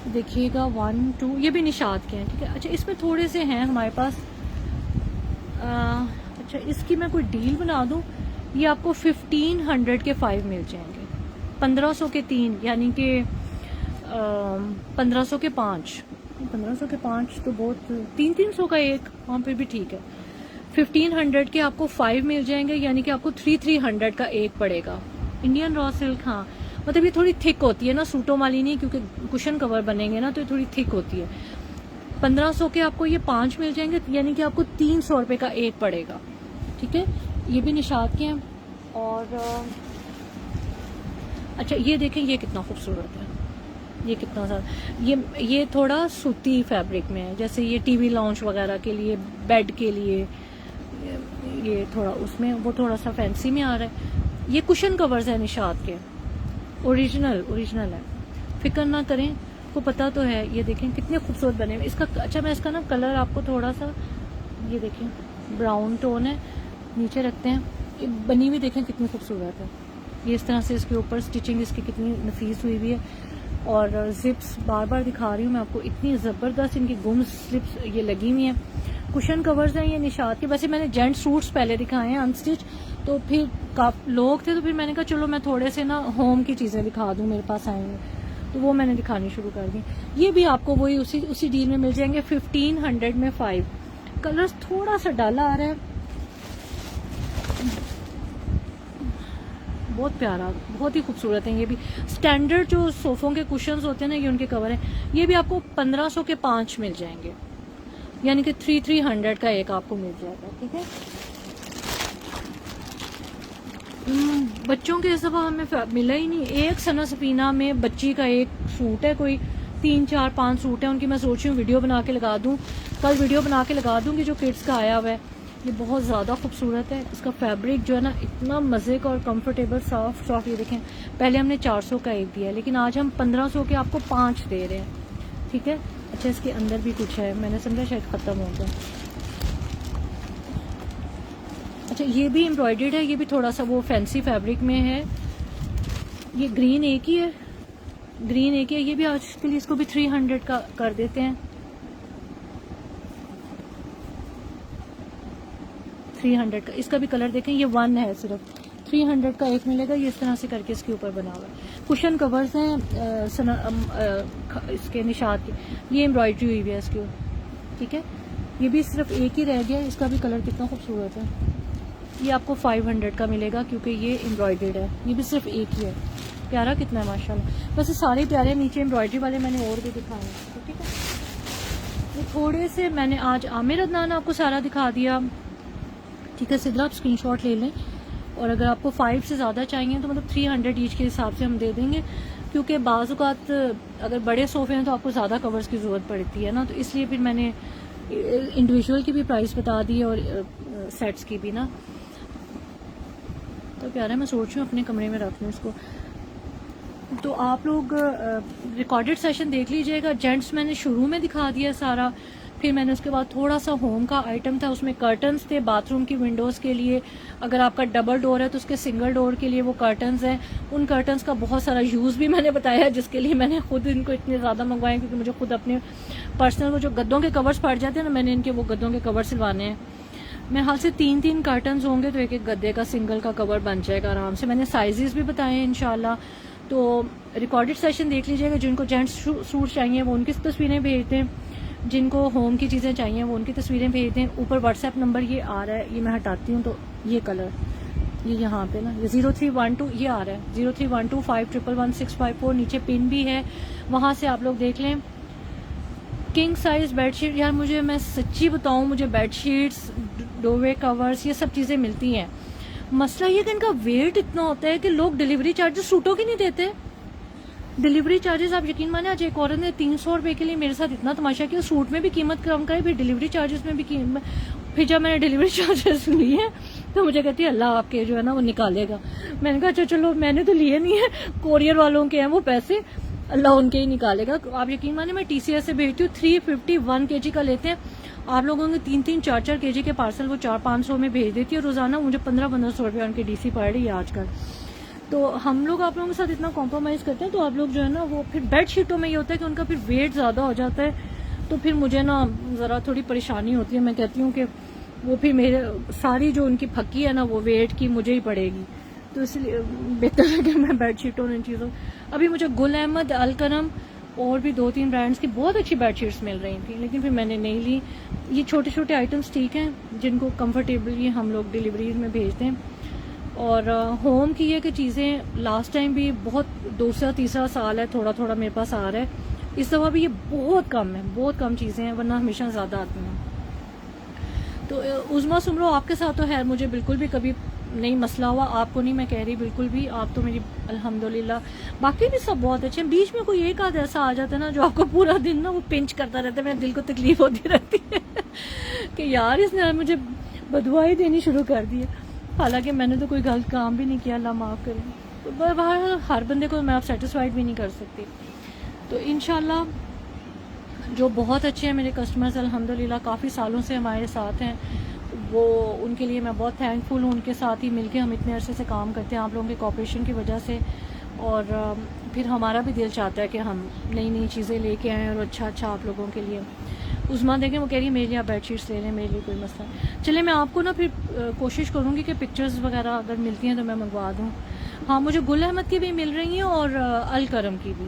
देखिएगा 1 2, ये भी निशात के हैं, ठीक है। अच्छा, इसमें थोड़े से हैं हमारे पास। अच्छा, इसकी मैं कोई डील बना दूं, ये आपको 1500 के 5 मिल जाएंगे, 1500 के 3, यानी कि 1500 के 5। 1500 के 5 तो बहुत, 300 का एक, वहाँ पे भी ठीक है। 1500 के आपको 5 मिल जाएंगे, यानी कि आपको 300 का एक पड़ेगा। इंडियन रॉ सिल्क, हाँ, मतलब ये थोड़ी थिक होती है ना, सूटों वाली नहीं, क्योंकि कुशन कवर बनेंगे ना, तो ये थोड़ी थिक होती है। 1500 के आपको ये 5 मिल जाएंगे, यानी कि आपको 300 रुपये का एक पड़ेगा, ठीक है। ये भी निशात के हैं। और अच्छा, ये देखें, ये कितना खूबसूरत है, ये कितना ज़्यादा, ये थोड़ा सूती फैब्रिक में है, जैसे ये टीवी लाउंज वगैरह के लिए, बेड के लिए, ये थोड़ा उसमें, वो थोड़ा सा फैंसी में आ रहा है। ये कुशन कवर्स है निशात के, ओरिजिनल है, फिक्र ना करें, को पता तो है। ये देखें कितने खूबसूरत बने हुए इसका। अच्छा, मैं इसका ना कलर आपको थोड़ा सा, ये देखें ब्राउन टोन है, नीचे रखते हैं, ये बनी हुई देखें कितनी खूबसूरत है। ये इस तरह से इसके ऊपर स्टिचिंग इसकी कितनी नफीस हुई हुई है, और जिप्स बार बार दिखा रही हूँ मैं आपको, इतनी ज़बरदस्त इनकी गुम स्लिप्स ये लगी हुई हैं। कुशन कवर्स हैं ये निशात के। वैसे मैंने जेंट सूट्स पहले दिखाए हैं अनस्टिच, तो फिर काफ़ी लोग थे, तो फिर मैंने कहा चलो मैं थोड़े से ना होम की चीज़ें दिखा दूँ, मेरे पास आएंगे, तो वो मैंने दिखानी शुरू कर दी। ये भी आपको वही उसी डील में मिल जाएंगे, 1500 में 5। कलर्स थोड़ा सा डाला आ रहा है, बहुत प्यारा, बहुत ही खूबसूरत है। ये भी स्टैंडर्ड जो सोफ़ों के कुशन्स होते हैं ना, ये उनके कवर हैं। ये भी आपको 1500 के 5 मिल जाएंगे, यानी कि 300 का एक आपको मिल जाएगा, ठीक है। बच्चों के इस दफ़ा हमें मिला ही नहीं। एक सना सफीना में बच्ची का एक सूट है, कोई 3 4 5 सूट है उनकी। मैं सोच रही हूँ वीडियो बना के लगा दूँ, कल वीडियो बना के लगा दूँगी जो किड्स का आया हुआ है। ये बहुत ज़्यादा खूबसूरत है, इसका फैब्रिक जो है ना इतना मज़े का और कंफर्टेबल, सॉफ्ट। ये देखें, पहले हमने 400 का एक दिया, लेकिन आज हम 1500 के आपको 5 दे रहे हैं, ठीक है। अच्छा, इसके अंदर भी कुछ है, मैंने समझा शायद ख़त्म हो गया। अच्छा, ये भी एम्ब्रॉयडर्ड है, ये भी थोड़ा सा वो फैंसी फैब्रिक में है। ये ग्रीन एक ही है, ये भी आज के लिए इसको भी 300 का कर देते हैं, 300 का। इसका भी कलर देखें, ये 1 है सिर्फ, 300 का एक मिलेगा। ये इस तरह से करके इसके ऊपर बना हुआ है। कुशन कवर्स हैं इसके निशात के, ये एम्ब्रॉयडरी हुई हुई है इसके, ठीक है। ये भी सिर्फ एक ही रह गया, इसका भी कलर कितना खूबसूरत है। ये आपको 500 का मिलेगा, क्योंकि ये एम्ब्रॉयडर्ड है। ये भी सिर्फ एक ही है, प्यारा कितना है माशाल्लाह। वैसे सारे प्यारे, नीचे एम्ब्रॉयडरी वाले मैंने और भी दिखाए हैं, ठीक है। ये थोड़े से मैंने आज आमिर अदनान आपको सारा दिखा दिया, ठीक है। सिद्रा आप स्क्रीनशॉट ले लें, और अगर आपको 5 से ज़्यादा चाहिए तो मतलब 300 ईच के हिसाब से हम दे देंगे, क्योंकि बाज़ औक़ात अगर बड़े सोफ़े हैं तो आपको ज़्यादा कवर्स की ज़रूरत पड़ती है ना, तो इसलिए फिर मैंने इंडिविजुअल की भी प्राइस बता दी और सेट्स की भी ना। तो प्यारा, मैं सोच रही हूँ अपने कमरे में रख लूँ इसको। तो आप लोग रिकॉर्डेड सेशन देख लीजिएगा। जेंट्स मैंने शुरू में दिखा दिया सारा, फिर मैंने उसके बाद थोड़ा सा होम का आइटम था, उसमें कर्टन्स थे बाथरूम की विंडोज़ के लिए। अगर आपका डबल डोर है तो उसके सिंगल डोर के लिए वो कर्टन्स हैं। उन कर्टन्स का बहुत सारा यूज़ भी मैंने बताया, जिसके लिए मैंने खुद इनको इतने ज़्यादा मंगवाए, क्योंकि मुझे खुद अपने पर्सनल वो जो गद्दों के कवर्स फट जाते हैं ना, मैंने इनके वो गद्दों के कवर सिलवाने हैं। मेरे हाल से 3-3 कर्टन्स होंगे तो एक एक गद्दे का सिंगल का कवर बन जाएगा आराम से। मैंने साइजेस भी बताए हैं इंशाल्लाह। तो रिकॉर्डेड सेशन देख लीजिएगा। जिनको जेंट्स सूट चाहिए वो उनकी तस्वीरें भेज दें, जिनको होम की चीज़ें चाहिए वो उनकी तस्वीरें भेज दें। ऊपर व्हाट्सएप नंबर ये आ रहा है, ये मैं हटाती हूँ तो ये कलर ये यहाँ पे ना, ये 0312 ये आ रहा है, 031251111654। नीचे पिन भी है, वहाँ से आप लोग देख लें। किंग साइज बेडशीट, यार मुझे, मैं सच्ची बताऊँ, मुझे बेडशीट्स, डोवे कवर्स, ये सब चीज़ें मिलती हैं। मसला ये कि इनका वेट इतना होता है कि लोग डिलीवरी चार्जेस सूटों की नहीं देते। डिलीवरी चार्जेस, आप यकीन माने, आज एक औरत ने 300 रुपए के लिए मेरे साथ इतना तमाशा किया। सूट में भी कीमत कम कराई, फिर डिलीवरी चार्जेस में भी कीमत। फिर जब मैंने डिलीवरी चार्जेस लिए तो मुझे कहती है अल्लाह आपके जो है ना वो निकालेगा। मैंने कहा अच्छा चलो, मैंने तो लिए नहीं है, कोरियर वालों के हैं वो पैसे, अल्लाह उनके ही निकालेगा। आप यकीन माने, मैं TCS से भेजती हूँ, 351 kg का लेते हैं। आप लोगों के 3-3, 4-4 kg के पार्सल वो 400-500 में भेज देती है रोजाना। मुझे 1500-1500 रुपये उनकी DC पड़ रही है आजकल। तो हम लोग आप लोगों के साथ इतना कॉम्प्रोमाइज़ करते हैं, तो आप लोग जो है ना वो फिर बेड शीटों में ये होता है कि उनका फिर वेट ज़्यादा हो जाता है, तो फिर मुझे ना ज़रा थोड़ी परेशानी होती है। मैं कहती हूँ कि वो फिर मेरे सारी जो उनकी फक्की है ना वो वेट की मुझे ही पड़ेगी, तो इसलिए बेहतर है कि मैं बेड शीटों इन चीज़ों। अभी मुझे गुल अहमद, अलकरम और भी 2-3 ब्रांड्स की बहुत अच्छी बेडशीट्स मिल रही थी, लेकिन फिर मैंने नहीं ली। ये छोटे छोटे आइटम्स ठीक हैं जिनको कंफर्टेबली हम लोग डिलीवरी में भेजते हैं। और होम की ये कि चीज़ें लास्ट टाइम भी बहुत, दूसरा तीसरा साल है थोड़ा थोड़ा मेरे पास आ रहा है, इस दफ़ा भी ये बहुत कम है, बहुत कम चीज़ें हैं, वरना हमेशा ज़्यादा आती हैं। तो उज़मा सुमरो आपके साथ तो है, मुझे बिल्कुल भी कभी नहीं मसला हुआ, आपको नहीं मैं कह रही बिल्कुल भी, आप तो मेरी अल्हम्दुलिल्लाह। बाकी भी सब बहुत अच्छे हैं। बीच में कोई एक आध ऐसा आ जाता है ना जो आपको पूरा दिन ना वो पिंच करता रहता है, मेरे दिल को तकलीफ होती रहती है कि यार इसने मुझे बदुआई देनी शुरू कर दी है, हालांकि मैंने तो कोई गलत काम भी नहीं किया, अल्लाह माफ़ करे। तो बहरहाल हर बंदे को मैं आप सेटिस्फाइड भी नहीं कर सकती। तो इंशाल्लाह जो बहुत अच्छे हैं मेरे कस्टमर्स, अल्हम्दुलिल्लाह काफ़ी सालों से हमारे साथ हैं, वो उनके लिए मैं बहुत थैंकफुल हूँ। उनके साथ ही मिलके हम इतने अरसे से काम करते हैं आप लोगों के कोऑपरेशन की वजह से, और फिर हमारा भी दिल चाहता है कि हम नई नई चीज़ें लेके आएँ और अच्छा अच्छा आप लोगों के लिए। उज़मा देखें, वो कह रही है मेरे लिए आप बेडशीट्स ले लें, मेरे लिए कोई मसला नहीं। चले, मैं आपको ना फिर कोशिश करूँगी कि पिक्चर्स वगैरह अगर मिलती हैं तो मैं मंगवा दूँ। हाँ, मुझे गुल अहमद की भी मिल रही हैं और अलकरम की भी,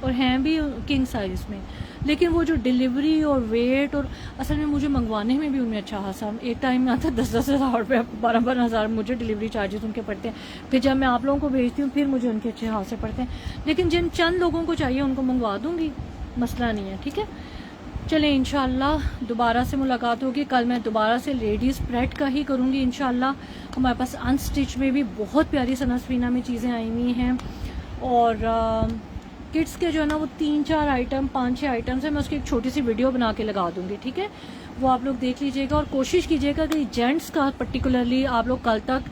और हैं भी किंग साइज़ में, लेकिन वो जो डिलीवरी और वेट, और असल में मुझे मंगवाने में भी उनमें अच्छा खासा, एक टाइम में आता है 10-10 हज़ार रुपये, 12-12 हज़ार मुझे डिलीवरी चार्जेस उनके पड़ते हैं। फिर जब मैं आप लोगों को भेजती हूँ फिर मुझे उनके अच्छे खासे पड़ते हैं, लेकिन जिन चंद लोगों को चाहिए उनको मंगवा दूँगी, मसला नहीं है, ठीक है। चलें, इंशाल्लाह दोबारा से मुलाकात होगी। कल मैं दोबारा से लेडीज़ प्रेट का ही करूँगी इंशाल्लाह। हमारे पास अनस्टिच में भी बहुत प्यारी सनस्फीना में चीज़ें आई हुई हैं, और किड्स के जो है ना वो 3-4 आइटम, 5-6 आइटम्स हैं, मैं उसकी एक छोटी सी वीडियो बना के लगा दूँगी, ठीक है। वो आप लोग देख लीजिएगा, और कोशिश कीजिएगा कि जेंट्स का पर्टिकुलरली आप लोग कल तक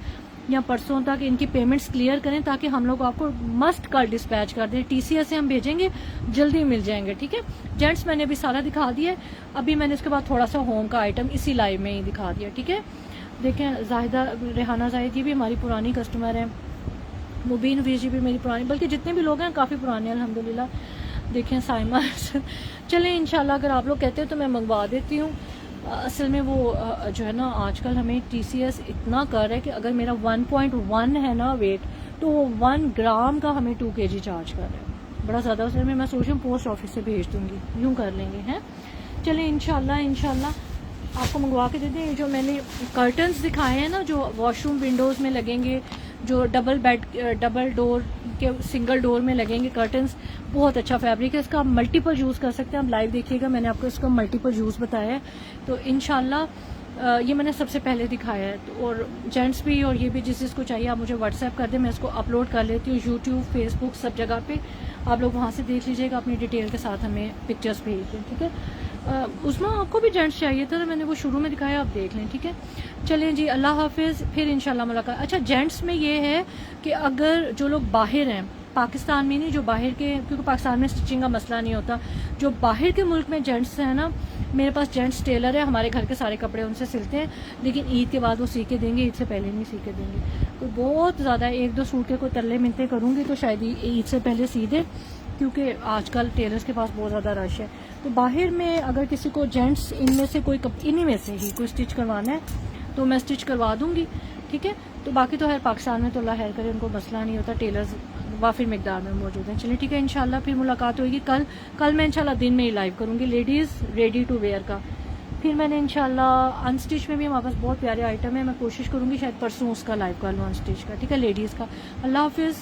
या परसों तक इनकी पेमेंट्स क्लियर करें, ताकि हम लोग आपको मस्ट कल डिस्पैच कर दें। TCS से हम भेजेंगे, जल्दी मिल जाएंगे, ठीक है। जेंट्स मैंने अभी सारा दिखा दिया है, अभी मैंने इसके बाद थोड़ा सा होम का आइटम इसी लाइव में ही दिखा दिया, ठीक है। देखें, जाहिदा रेहाना जाहिद जी भी हमारी पुरानी कस्टमर हैं, मुबीन हफीज़ जी भी मेरी पुरानी, बल्कि जितने भी लोग हैं काफ़ी पुराने हैं अल्हम्दुलिल्लाह। देखें, साइमा चलें, इंशाल्लाह अगर आप लोग कहते हैं तो मैं मंगवा देती हूँ। असल में वो जो है ना आजकल हमें TCS इतना कर रहा है कि अगर मेरा 1.1 है ना वेट, तो वो 1 ग्राम का हमें 2 kg चार्ज कर रहा है, बड़ा ज़्यादा। असल में मैं सोच रही हूँ पोस्ट ऑफिस से भेज दूँगी, यूँ कर लेंगे, हैं। चलें, इंशाल्लाह आपको मंगवा के देते हैं। जो मैंने कर्टन्स दिखाए हैं ना, जो वॉशरूम विंडोज़ में लगेंगे, जो डबल डोर के सिंगल डोर में लगेंगे कर्टन्स, बहुत अच्छा फैब्रिक है इसका, आप मल्टीपल यूज़ कर सकते हैं। आप लाइव देखिएगा, मैंने आपको इसका मल्टीपल यूज़ बताया है। तो इंशाल्लाह ये मैंने सबसे पहले दिखाया है, तो और जेंट्स भी और ये भी जिसको चाहिए आप मुझे व्हाट्सएप कर दें, मैं इसको अपलोड कर लेती हूँ यूट्यूब, फेसबुक, सब जगह पे। आप लोग वहाँ से देख लीजिएगा, अपनी डिटेल के साथ हमें पिक्चर्स भेज दें, ठीक है। उसमें आपको भी जेंट्स चाहिए था, तो मैंने वो शुरू में दिखाया, आप देख लें, ठीक है। चलें जी, अल्लाह हाफिज़, फिर इंशाल्लाह मुलाकात। अच्छा, जेंट्स में ये है कि अगर जो लोग बाहर हैं, पाकिस्तान में नहीं, जो बाहर के, क्योंकि पाकिस्तान में स्टिचिंग का मसला नहीं होता, जो बाहर के मुल्क में जेंट्स हैं ना, मेरे पास जेंट्स टेलर है, हमारे घर के सारे कपड़े उनसे सिलते हैं, लेकिन ईद के बाद वो सी के देंगे, ईद से पहले नहीं सी के देंगे। तो बहुत ज़्यादा 1-2 सूट के कोई तरले मिलते करूँगी तो शायद ईद से पहले सी दे, क्योंकि आजकल टेलर्स के पास बहुत ज़्यादा रश है। तो बाहर में अगर किसी को जेंट्स इनमें से कोई इन्हीं में से ही कोई स्टिच करवाना है तो मैं स्टिच करवा दूँगी, ठीक है। तो बाकी तो हर पाकिस्तान में तो अल्लाह खैर करे, उनको मसला नहीं होता, टेलर्स वाफिर मिकदार में मौजूद हैं। चलिए ठीक है, इंशाल्लाह फिर मुलाकात होगी कल मैं इंशाल्लाह दिन में ही लाइव करूँगी लेडीज़ रेडी टू वेयर का। फिर मैंने इंशाल्लाह अनस्टिच में भी हमारे पास बहुत प्यारे आइटम है, मैं कोशिश करूँगी शायद परसों उसका लाइव कर लूँ अनस्टिच का, ठीक है, लेडीज़ का। अल्लाह हाफिज़।